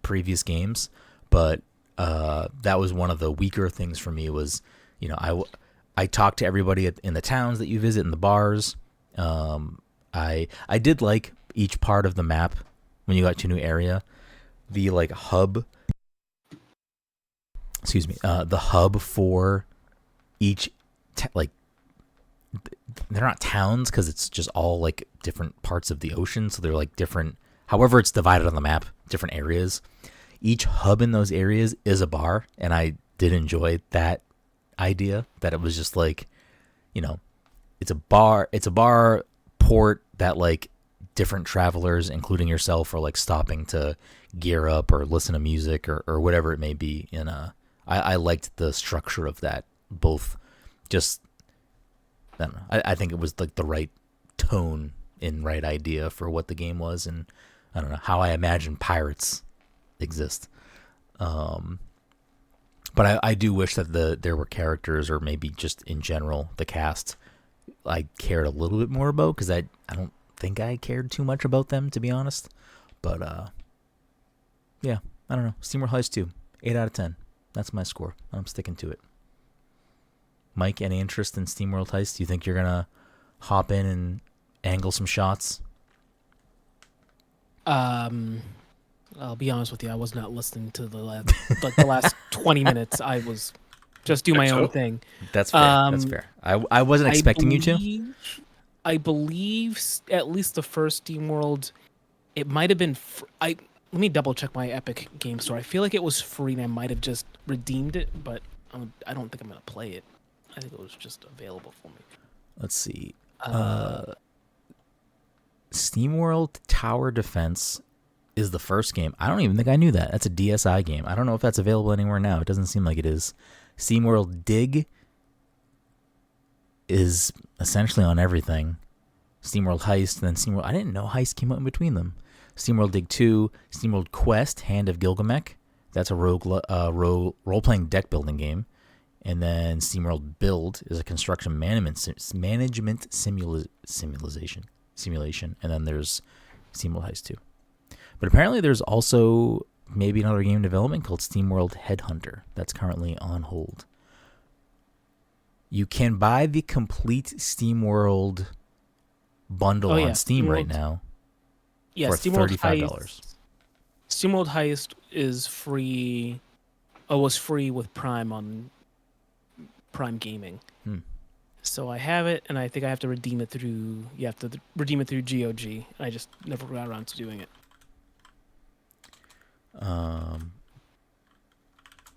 previous games, but that was one of the weaker things for me. Was I talked to everybody in the towns that you visit in the bars. I did like each part of the map when you got to a new area. The like hub, the hub for each like they're not towns because it's just all like different parts of the ocean, so they're like different. However, it's divided on the map, different areas. Each hub in those areas is a bar, and I did enjoy that idea that it was just like, it's a bar port that like different travelers, including yourself, are like stopping to gear up or listen to music or whatever it may be. And I liked the structure of that. Both, just I don't know. I think it was like the right tone and right idea for what the game was, and I don't know how I imagine pirates exist. But I do wish that there were characters, or maybe just in general the cast, I cared a little bit more about, because I don't think I cared too much about them, to be honest. But yeah, I don't know. SteamWorld Heist 2, 8 out of 10. That's my score. I'm sticking to it. Mike, any interest in SteamWorld Heist? Do you think you're gonna hop in and angle some shots? I'll be honest with you. I was not listening to the last 20 minutes. I was just do my own thing. That's fair. That's fair. I wasn't expecting you to. I believe at least the first SteamWorld, it might have been. Let me double check my Epic Game Store. I feel like it was free, and I might have just redeemed it, but I don't think I'm gonna play it. I think it was just available for me. Let's see. SteamWorld Tower Defense is the first game. I don't even think I knew that. That's a DSi game. I don't know if that's available anywhere now. It doesn't seem like it is. SteamWorld Dig is essentially on everything. SteamWorld Heist, and then SteamWorld... I didn't know Heist came out in between them. SteamWorld Dig 2, SteamWorld Quest, Hand of Gilgamesh. That's a role-playing deck building game. And then SteamWorld Build is a construction management simulation. And then there's SteamWorld Heist 2. But apparently there's also maybe another game in development called SteamWorld Headhunter that's currently on hold. You can buy the complete SteamWorld bundle on Steam right now for $35. SteamWorld Heist is free. Was free with Prime on Prime Gaming. So I have it, and I think I have to redeem it through. You have to redeem it through GOG. I just never got around to doing it.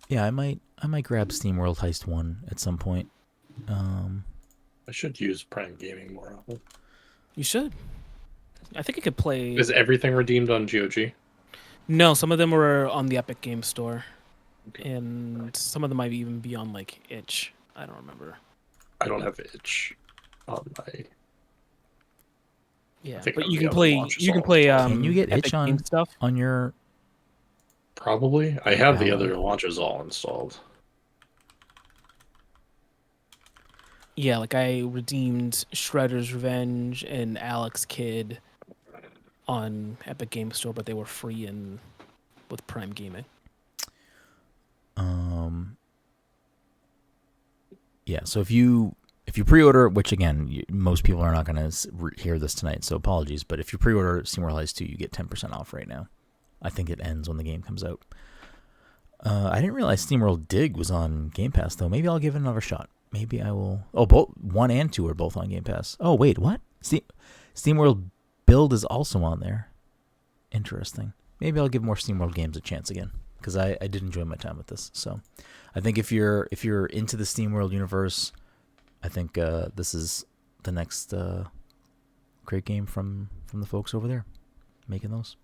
Yeah, I might grab SteamWorld Heist 1 at some point. I should use Prime Gaming more often. You should. I think it could play. Is everything redeemed on GOG? No, some of them were on the Epic Game Store, and some of them might even be on like itch. I don't remember. I don't have itch. on my. Yeah, I think but on you the can other play. launch is You can all play installed. Can you get itch Epic Game on stuff. your Probably. I have the Valve? other launches all installed. Yeah, like I redeemed Shredder's Revenge and Alex Kidd on Epic Game Store, but they were free in with Prime Gaming. Yeah, so if you pre-order, which again, most people are not going to hear this tonight, so apologies, but if you pre-order SteamWorld Heist 2, you get 10% off right now. I think it ends when the game comes out. I didn't realize SteamWorld Dig was on Game Pass, though. Maybe I'll give it another shot. Maybe I will. Oh, both 1 and 2 are both on Game Pass. Oh, wait, what? SteamWorld Build is also on there. Interesting. Maybe I'll give more SteamWorld games a chance again, because I did enjoy my time with this. So I think if you're into the SteamWorld universe, I think this is the next great game from the folks over there making those.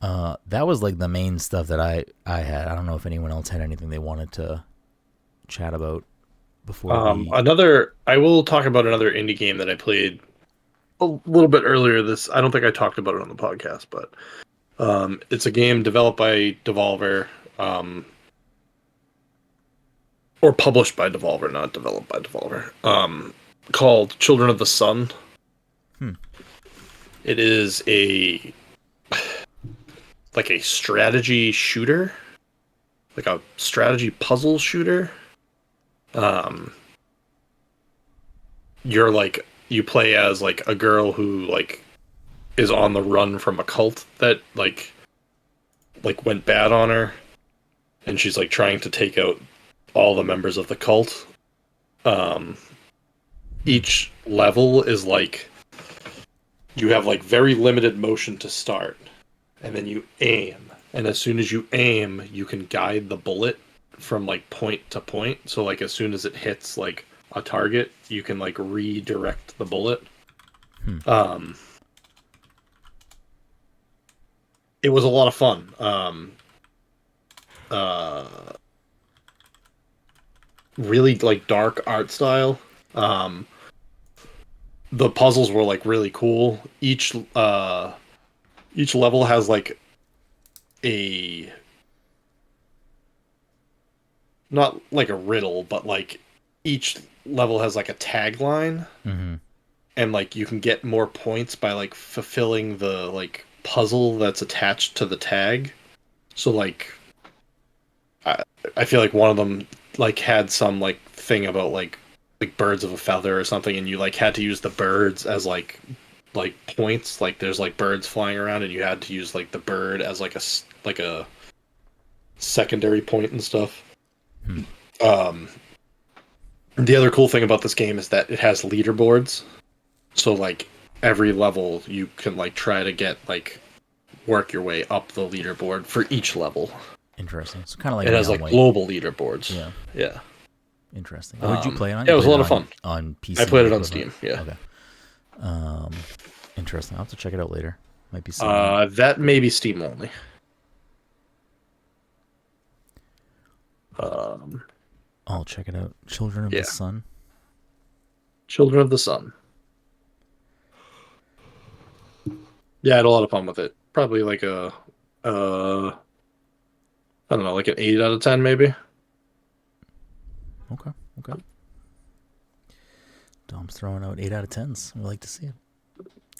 That was like the main stuff that I had. I don't know if anyone else had anything they wanted to chat about before we. I will talk about another indie game that I played a little bit earlier. I don't think I talked about it on the podcast, but it's a game developed by Devolver, or published by Devolver, not developed by Devolver, called Children of the Sun. It is a strategy shooter, like a strategy puzzle shooter. You play as like a girl who like is on the run from a cult that like went bad on her, and she's like trying to take out all the members of the cult. Each level is like you have like very limited motion to start, and then you aim, and as soon as you aim, you can guide the bullet from like point to point. So like as soon as it hits like a target, you can like redirect the bullet. It was a lot of fun. Really like dark art style. The puzzles were like really cool. Each level has like a, not like a riddle, but like each level has like a tagline, and like you can get more points by like fulfilling the like puzzle that's attached to the tag. So like I feel like one of them like had some like thing about like birds of a feather or something, and you like had to use the birds as like points. Like there's like birds flying around, and you had to use like the bird as like a secondary point and stuff. The other cool thing about this game is that it has leaderboards. So like every level you can like try to get like work your way up the leaderboard for each level. Interesting. So kind of like it has like global leaderboards. Yeah. Interesting. What did you play it on? Yeah, it was a lot of fun. On PC? I played it on Steam. Yeah. Okay. Interesting. I'll have to check it out later. Might be that may be Steam only. I'll check it out. Children of the Sun. Children of the Sun. Yeah, I had a lot of fun with it. Probably like a, I don't know, like an 8 out of 10 maybe. Okay. Dom's throwing out 8 out of 10s. We like to see it.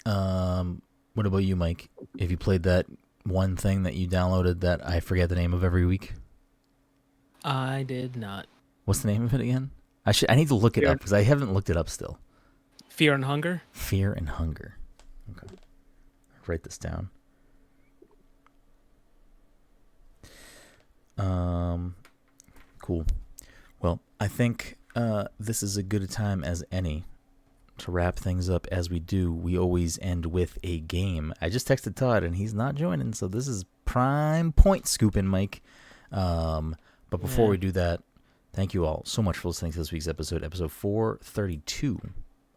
What about you, Mike? Have you played that one thing that you downloaded that I forget the name of every week? I did not. What's the name of it again? I need to look it up because I haven't looked it up still. Fear and Hunger? Fear and Hunger. Okay. Write this down. Cool. Well, I think this is as good a time as any to wrap things up. As we do, we always end with a game. I just texted Todd and he's not joining, so this is prime point scooping, Mike. But before we do that, thank you all so much for listening to this week's episode 432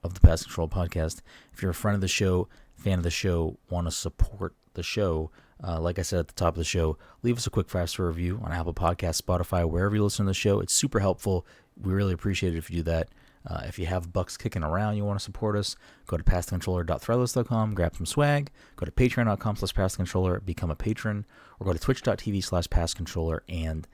of the Pass Control Podcast. If you're a friend of the show, fan of the show, want to support the show, like I said at the top of the show, leave us a quick 5-star review on Apple Podcasts, Spotify, wherever you listen to the show. It's super helpful. We really appreciate it if you do that. If you have bucks kicking around, you want to support us, go to passthecontroller.threadless.com, grab some swag, go to patreon.com/passthecontroller, become a patron, or go to twitch.tv/passcontroller and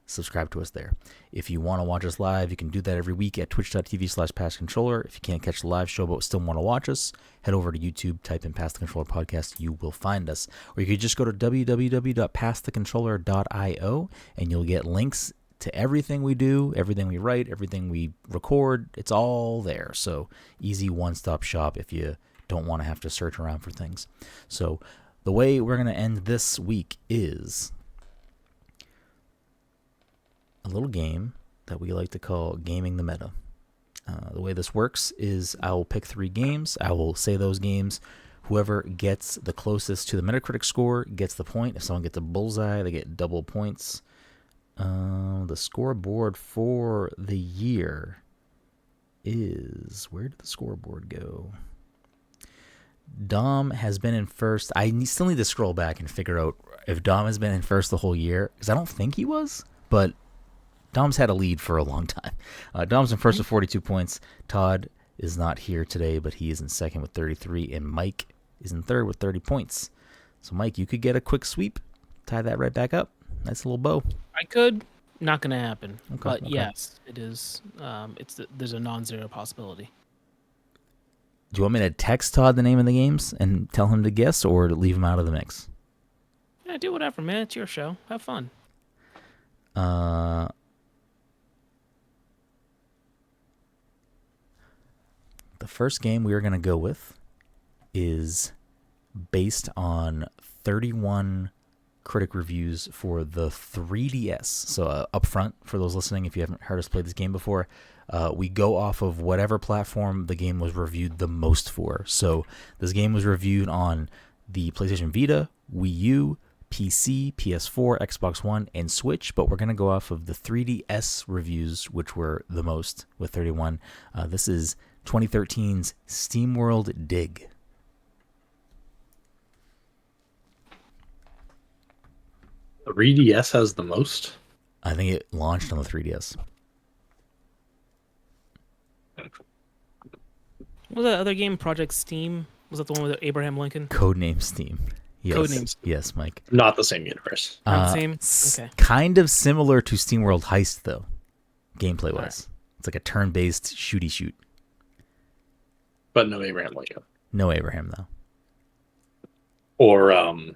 subscribe to us there. If you want to watch us live, you can do that every week at twitch.tv/passcontroller. If you can't catch the live show but still want to watch us, head over to YouTube, type in Pass the Controller Podcast, you will find us. Or you could just go to www.passthecontroller.io and you'll get links to everything we do, everything we write, everything we record. It's all there. So easy one-stop shop if you don't want to have to search around for things. So the way we're going to end this week is a little game that we like to call Gaming the Meta. The way this works is I will pick 3 games. I will say those games. Whoever gets the closest to the Metacritic score gets the point. If someone gets a bullseye, they get double points. The scoreboard for the year is... Where did the scoreboard go? Dom has been in first. Still need to scroll back and figure out if Dom has been in first the whole year, because I don't think he was, but Dom's had a lead for a long time. Dom's in first with 42 points. Todd is not here today, but he is in second with 33, and Mike is in third with 30 points. So, Mike, you could get a quick sweep, tie that right back up. Nice little bow. I could. Not going to happen. Okay, But okay. yes, it is. There's a non-zero possibility. Do you want me to text Todd the name of the games and tell him to guess, or to leave him out of the mix? Yeah, do whatever, man. It's your show. Have fun. The first game we are going to go with is based on 31 critic reviews for the 3DS. So up front, for those listening, if you haven't heard us play this game before, we go off of whatever platform the game was reviewed the most for. So this game was reviewed on the PlayStation Vita, Wii U, PC, PS4, Xbox One, and Switch, but we're going to go off of the 3DS reviews, which were the most, with 31. This is 2013's SteamWorld Dig. The 3DS has the most? I think it launched on the 3DS. What was that other game? Project Steam? Was that the one with Abraham Lincoln? Codename Steam. Yes. Codename Steam. Yes, Mike. Not the same universe. Not the same? Okay. Kind of similar to SteamWorld Heist, though, gameplay-wise. Right. It's like a turn-based shooty shoot. But no Abraham Lincoln. No Abraham, though. Or, I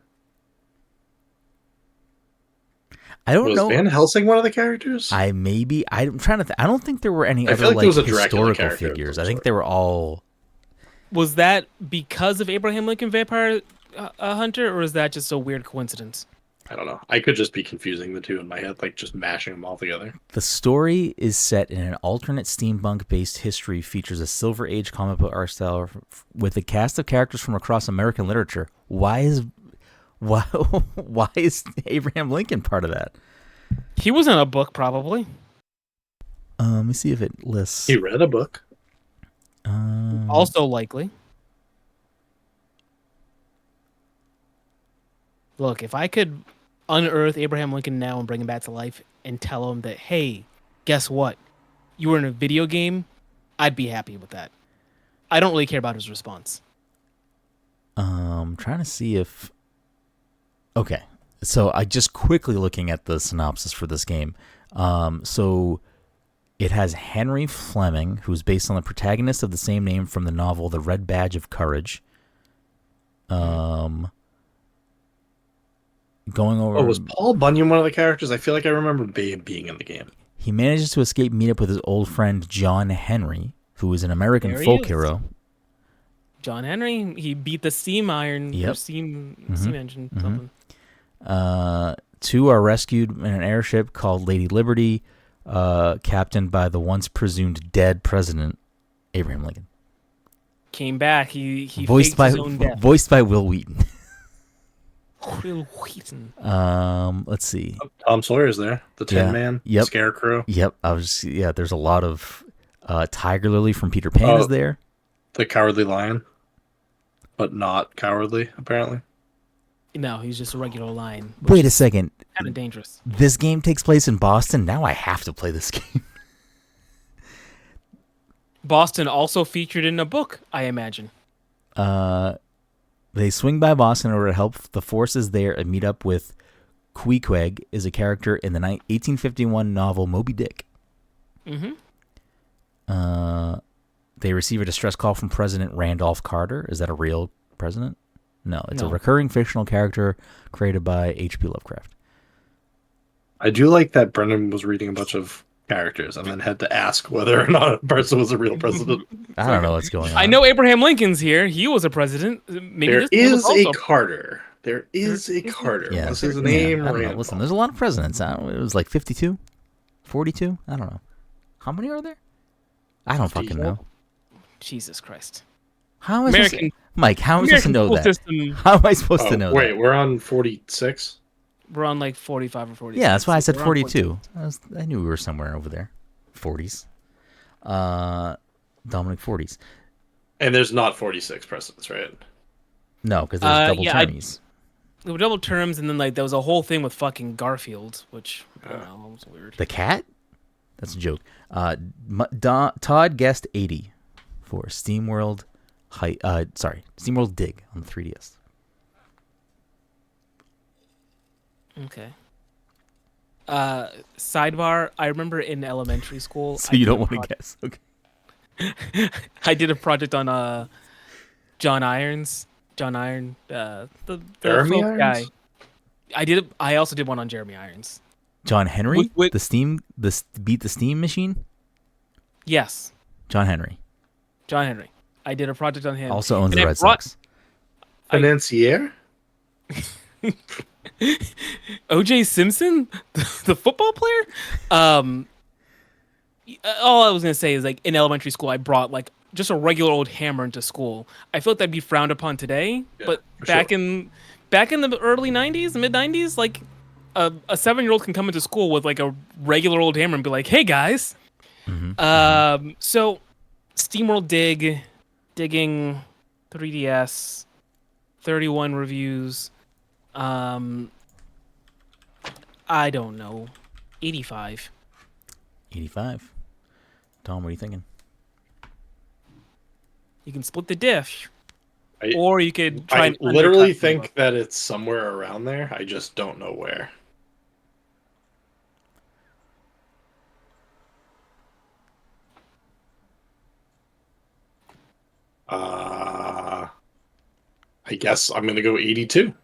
don't was know. Van Helsing one of the characters? I'm trying to. I don't think there were any I other feel like there was a Dracula historical character of figures. some I think sort. they were all. Was that because of Abraham Lincoln Vampire Hunter, or is that just a weird coincidence? I don't know. I could just be confusing the two in my head, like just mashing them all together. The story is set in an alternate steampunk-based history, features a Silver Age comic book art style with a cast of characters from across American literature. Why is Abraham Lincoln part of that? He was in a book, probably. Let me see if it lists. He read a book. Also likely. Look, if I could unearth Abraham Lincoln now and bring him back to life and tell him that, hey, guess what? You were in a video game, I'd be happy with that. I don't really care about his response. Trying to see if. Okay, so I just quickly looking at the synopsis for this game. So it has Henry Fleming, who's based on the protagonist of the same name from the novel The Red Badge of Courage. Going over. Oh, was Paul Bunyan one of the characters? I feel like I remember Babe being in the game. He manages to escape, meet up with his old friend John Henry, who is an American There he folk is. hero. John Henry, he beat the steam iron, Yep. or steam engine, Mhm. something. Two are rescued in an airship called Lady Liberty, captained by the once presumed dead president, Abraham Lincoln. Came back. He Voiced faked his own death. by Will Wheaton. Will Wheaton. Let's see. Tom Sawyer's there. The Tin Man. Yep. Scarecrow. Yep, there's a lot of Tiger Lily from Peter Pan is there. The Cowardly Lion. But not cowardly, apparently. No, he's just a regular lion. Wait a second. Kind of dangerous. This game takes place in Boston. Now I have to play this game. Boston also featured in a book, I imagine. They swing by Boston in order to help the forces there and meet up with Queequeg, is a character in the 1851 novel Moby Dick. Mm-hmm. They receive a distress call from President Randolph Carter. Is that a real president? No, it's a No. recurring fictional character created by H.P. Lovecraft. I do like that Brendan was reading a bunch of characters and then had to ask whether or not a person was a real president. I don't know what's going on. I know Abraham Lincoln's here. He was a president. Maybe There this one was is a also. Carter. There is a Carter. Yeah, What's his yeah, name? I don't know. Randall. Listen, there's a lot of presidents. It was like 52, 42. I don't know. How many are there? I don't fucking know. Jesus Christ. How am I supposed to, Mike? How am I supposed to know that? System, How am I supposed to know Wait, that? we're on 46? we're on like 45 or 46. Yeah, that's why I said We're on 42. I knew we were somewhere over there. 40s. Dominic 40s. And there's not 46 presidents, right? No, because there's double yeah, termies. There were double terms, and then like there was a whole thing with fucking Garfield, which I don't know, was weird. The cat? That's a joke. Todd guessed 80 for SteamWorld SteamWorld Dig on the 3DS. Okay. Sidebar, I remember in elementary school. So you don't want to guess. Okay. I did a project on John Irons. John Iron, the Jeremy folk Irons? guy. I also did one on Jeremy Irons. John Henry? Wait. Beat the Steam machine? Yes, John Henry. John Henry. I did a project on him. Also owns And the I Red brought- Sox. Financier? O.J. Simpson, the football player. All I was gonna say is like in elementary school, I brought like just a regular old hammer into school. I feel like that'd be frowned upon today, Yeah, but for back sure. in the early '90s, mid '90s, like a 7-year-old can come into school with like a regular old hammer and be like, "Hey guys." So SteamWorld digging 3DS, 31 reviews. I don't know, 85. 85. Tom, what are you thinking? You can split the diff, I- or you could try I and literally undercut think that it's somewhere around there. I just don't know where. I guess I'm going to go 82.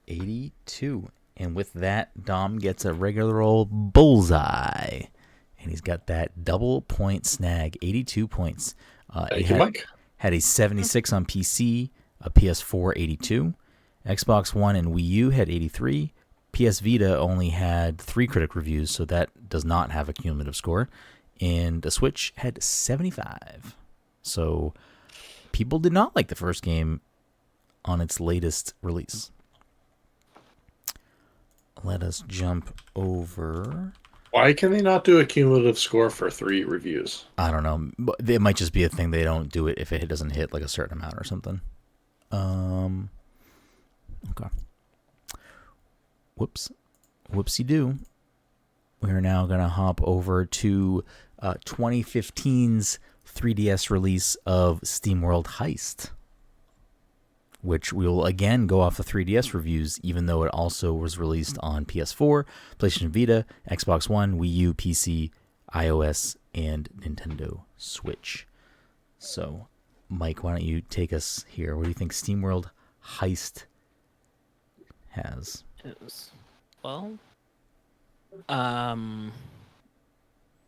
82. And with that, Dom gets a regular old bullseye. And he's got that double point snag, 82 points. Thank you, Mike. Had a 76 on PC, a PS4 82. Xbox One and Wii U had 83. PS Vita only had 3 critic reviews, so that does not have a cumulative score. And the Switch had 75. So people did not like the first game on its latest release. Let us jump over. Why can they not do a cumulative score for 3 reviews? I don't know. But it might just be a thing they don't do it if it doesn't hit like a certain amount or something. Okay. Whoopsie-doo. We're now going to hop over to 2015's 3DS release of SteamWorld Heist, which we will again go off the 3DS reviews, even though it also was released on PS4, PlayStation Vita, Xbox One, Wii U, PC, iOS, and Nintendo Switch. So, Mike, why don't you take us here? What do you think SteamWorld Heist has? Well,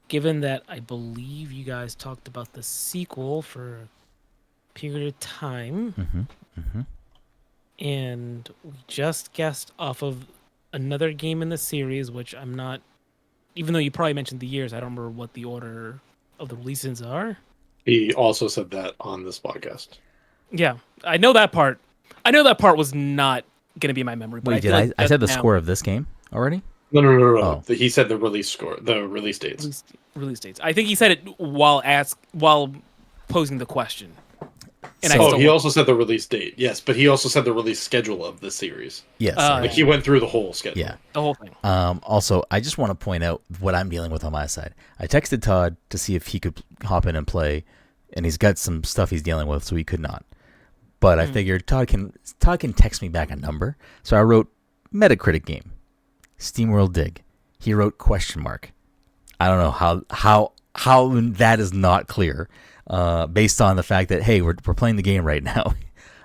given that I believe you guys talked about the sequel for a period of time, and we just guessed off of another game in the series, which I'm not, even though you probably mentioned the years, I don't remember what the order of the releases are. He also said that on this podcast. Yeah, I know that part. I know that part was not going to be in my memory. But Wait, I, feel did like I said the just now- score of this game already? No. Oh. He said the release score, the release dates. Release dates. I think he said it while posing the question. And So- I Oh, still he want- also said the release date. Yes, but he also said the release schedule of the series. Yes. Like he went through the whole schedule. Yeah. the whole thing. Also, I just want to point out what I'm dealing with on my side. I texted Todd to see if he could hop in and play, and he's got some stuff he's dealing with, so he could not. But I figured Todd can text me back a number, so I wrote Metacritic game, SteamWorld Dig. He wrote question mark. I don't know how that is not clear, based on the fact that hey, we're playing the game right now.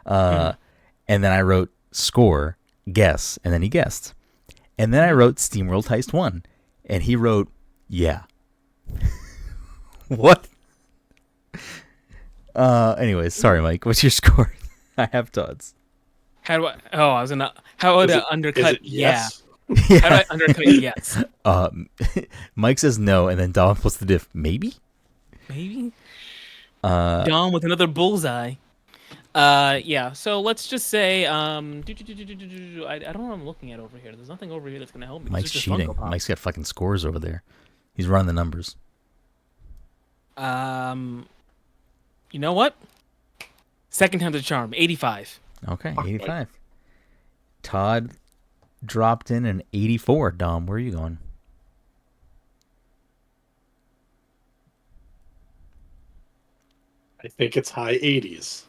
And then I wrote score, guess, and then he guessed. And then I wrote SteamWorld Heist 1, and he wrote, yeah. What? Anyways, sorry, Mike. What's your score? I have Todd's. How do I? Oh, I was gonna. How would I undercut? Yes. Yeah. How do I undercut? Yes. Mike says no, and then Dom puts the diff. Maybe? Maybe. Dawn with another bullseye. Yeah. So let's just say, I don't know what I'm looking at over here. There's nothing over here that's gonna help me. Mike's It's just cheating. Funko Pop. Mike's got fucking scores over there. He's running the numbers. You know what? Second time's a charm. 85. Okay, 85. Todd dropped in an 84. Dom, where are you going? I think it's high 80s.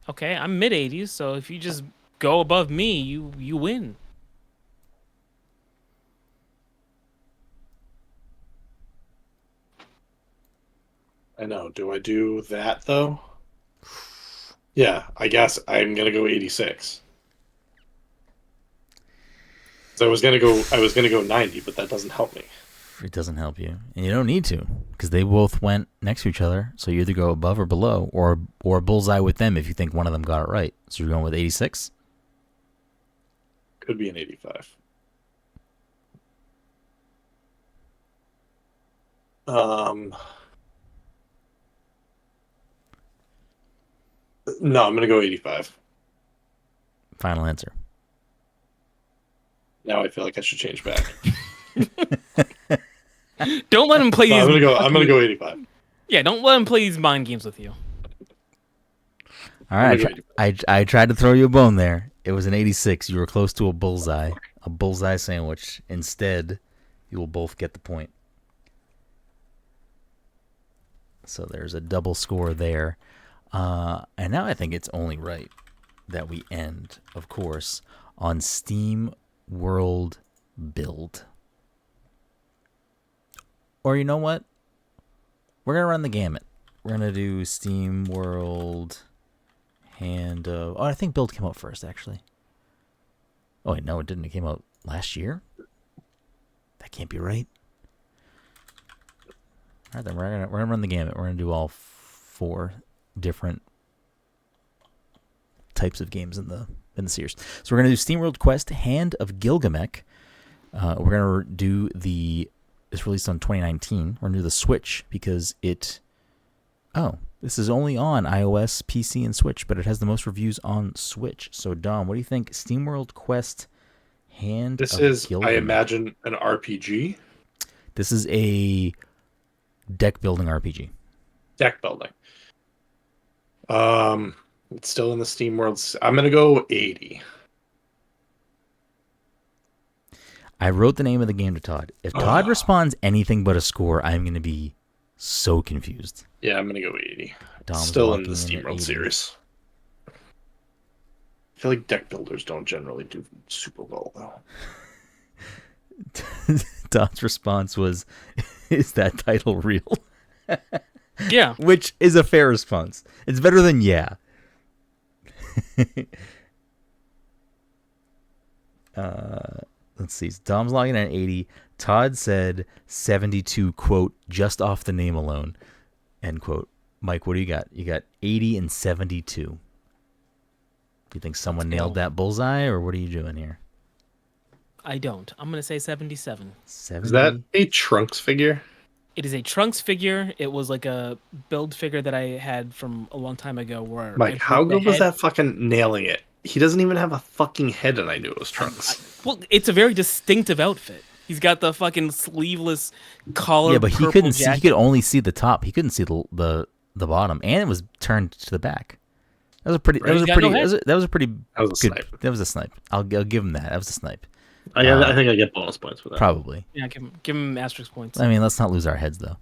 Okay, I'm mid 80s. So if you just go above me, you win. I know. Do I do that though? Yeah, I guess I'm gonna go 86. So I was gonna go 90, but that doesn't help me. It doesn't help you, and you don't need to, because they both went next to each other. So you either go above or below, or bullseye with them if you think one of them got it right. So you're going with 86. Could be an 85. No, I'm gonna go 85. Final answer. Now I feel like I should change back. Don't let him play No, these. I'm gonna go 85. Yeah, don't let him play these mind games with you. All right, I tried to throw you a bone there. It was an 86. You were close to a bullseye sandwich. Instead, you will both get the point. So there's a double score there. And now I think it's only right that we end, of course, on SteamWorld Build. Or you know what? We're going to run the gamut. We're going to do SteamWorld Hand of... Oh, I think Build came out first, actually. Oh, wait, no, it didn't. It came out last year? That can't be right. All right, then we're gonna run the gamut. We're gonna do all 4 different types of games in the series. So we're gonna do SteamWorld Quest: Hand of Gilgamesh. We're gonna do it's released on 2019. We're gonna do the Switch because it. Oh, this is only on iOS, PC, and Switch, but it has the most reviews on Switch. So Dom, what do you think? SteamWorld Quest: Hand This of is, Gilgamesh. I imagine, an RPG. This is a deck building RPG. Deck building. It's still in the Steam world. I'm gonna go 80. I wrote the name of the game to Todd. If Todd responds anything but a score, I'm going to be so confused. Yeah, I'm gonna go 80. Dom's Still in walking the at Steam world 80. series. I feel like deck builders don't generally do super well though. Dom's response was, "Is that title real?" Yeah. Which is a fair response. It's better than yeah. Let's see. Dom's logging at 80. Todd said 72, quote, just off the name alone, end quote. Mike, what do you got? You got 80 and 72. Do you think someone nailed that bullseye, or what are you doing here? I don't. I'm gonna say 77. 70? Is that a Trunks figure? It is a Trunks figure. It was like a build figure that I had from a long time ago. Where Mike, I how broke the good was head. that fucking nailing it? He doesn't even have a fucking head, and I knew it was Trunks. Well, it's a very distinctive outfit. He's got the fucking sleeveless collar. Yeah, but he purple couldn't see. He jacket. could only see the top. He couldn't see the the bottom, and it was turned to the back. That was a pretty. Right. That was a He's got pretty. no head. That was a pretty That was a good. snipe. That was a snipe. I'll give him that. That was a snipe. I think I get bonus points for that. Probably. Yeah, give him asterisk points. I mean, let's not lose our heads though.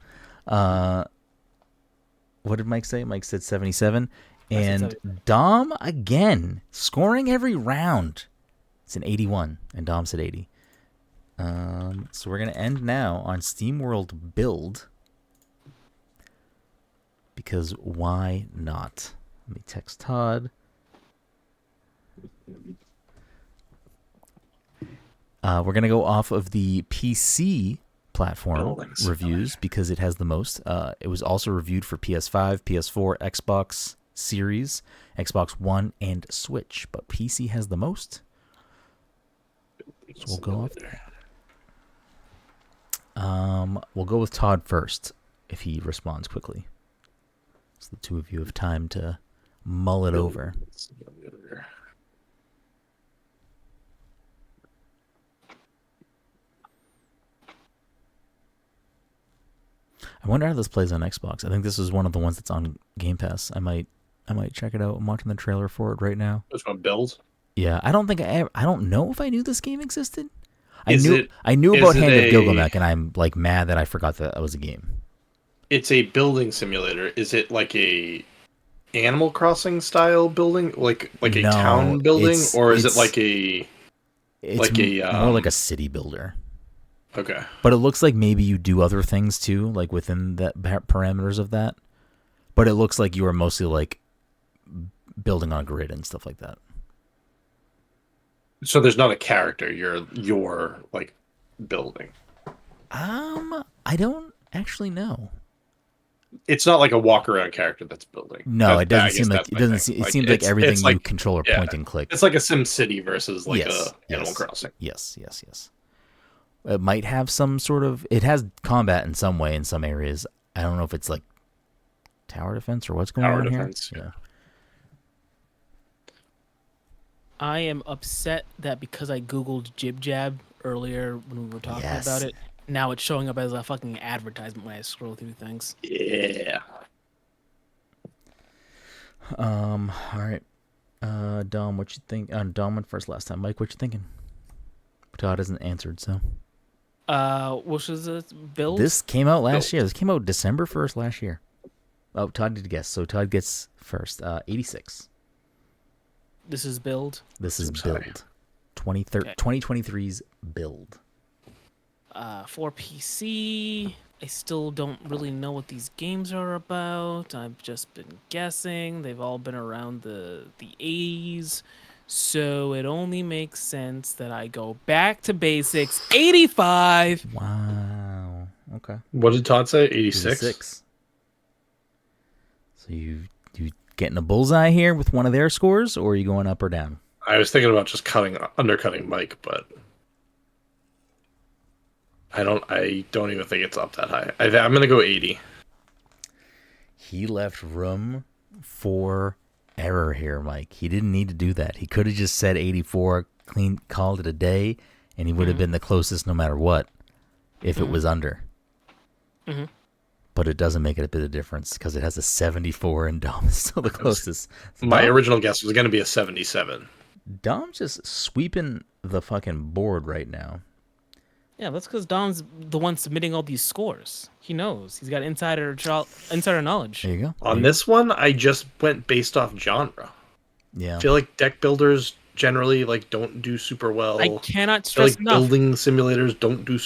What did Mike say? Mike said 77. And 77. Dom again scoring every round. It's an 81, and Dom said 80. So we're gonna end now on SteamWorld Build. Because why not? Let me text Todd. We're going to go off of the PC platform reviews because it has the most. It was also reviewed for PS5, PS4, Xbox Series, Xbox One, and Switch. But PC has the most. So we'll go off there. We'll go with Todd first if he responds quickly. So the two of you have time to mull it over. I wonder how this plays on Xbox. I think this is one of the ones that's on Game Pass. I might check it out. I'm watching the trailer for it right now. Which one, Build? Yeah, I don't know if I knew this game existed. I Is knew about Hand of a- Gilgamesh, and I'm like mad that I forgot that was a game. It's a building simulator. Is it like a Animal Crossing style building, like a No, town building, or is it it's- like a? It's Like a, more like a city builder. Okay. But it looks like maybe you do other things too, like within the parameters of that. But it looks like you are mostly like building on a grid and stuff like that. So there's not a character. You're like building. I don't actually know. It's not like a walk around character that's building. No, it doesn't I guess seem like that's it my doesn't. thing. It seems like everything it's you like, control or yeah, point and click. It's like a Sim City versus like Yes, a Animal Crossing. Yes. It might have some sort of. It has combat in some way in some areas. I don't know if it's like tower defense or what's going Tower on defense, here. Yeah. I am upset that because I googled Jib Jab earlier when we were talking Yes. about it, now it's showing up as a fucking advertisement when I scroll through things. Yeah. All right. Dom, what you think? Dom went first last time. Mike, what you thinking? Todd hasn't answered, so. Which is a build? This came out last year. This came out December 1st last year. Oh, Todd did guess, so Todd gets first. 86. This is build. This is Seems high. Build. 2023's Build. For PC, I still don't really know what these games are about. I've just been guessing. They've all been around the 80s. So it only makes sense that I go back to basics. 85. Wow. Okay. What did Todd say? 86? 86. So you getting a bullseye here with one of their scores, or are you going up or down? I was thinking about just undercutting Mike, but I don't even think it's up that high. I'm gonna go 80. He left room for error here, Mike. He didn't need to do that. He could have just said 84, called it a day, and he would have been the closest no matter what if it was under. Mm-hmm. But it doesn't make it a bit of difference because it has a 74 and Dom is still the closest. So My original guess was gonna be a 77. Dom's just sweeping the fucking board right now. Yeah, that's because Dom's the one submitting all these scores. He knows. He's got insider knowledge. There you go. On this one, I just went based off genre. Yeah. I feel like deck builders generally like don't do super well. I cannot I feel stress like enough. building simulators don't do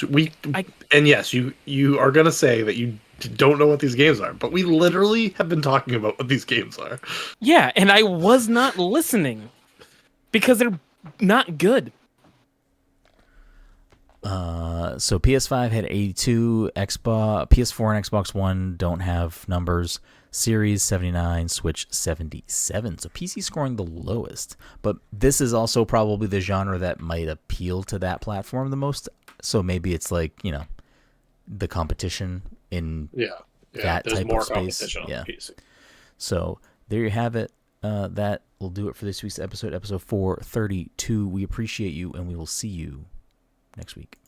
and yes, you are gonna say that you don't know what these games are, but we literally have been talking about what these games are. Yeah, and I was not listening because they're not good. So PS5 had 82, PS4 and Xbox One don't have numbers. Series 79, Switch 77. So PC scoring the lowest. But this is also probably the genre that might appeal to that platform the most. So maybe it's like, the competition in that there's type more of space. competition on Yeah. PC. So there you have it. That will do it for this week's episode 432. We appreciate you, and we will see you next week.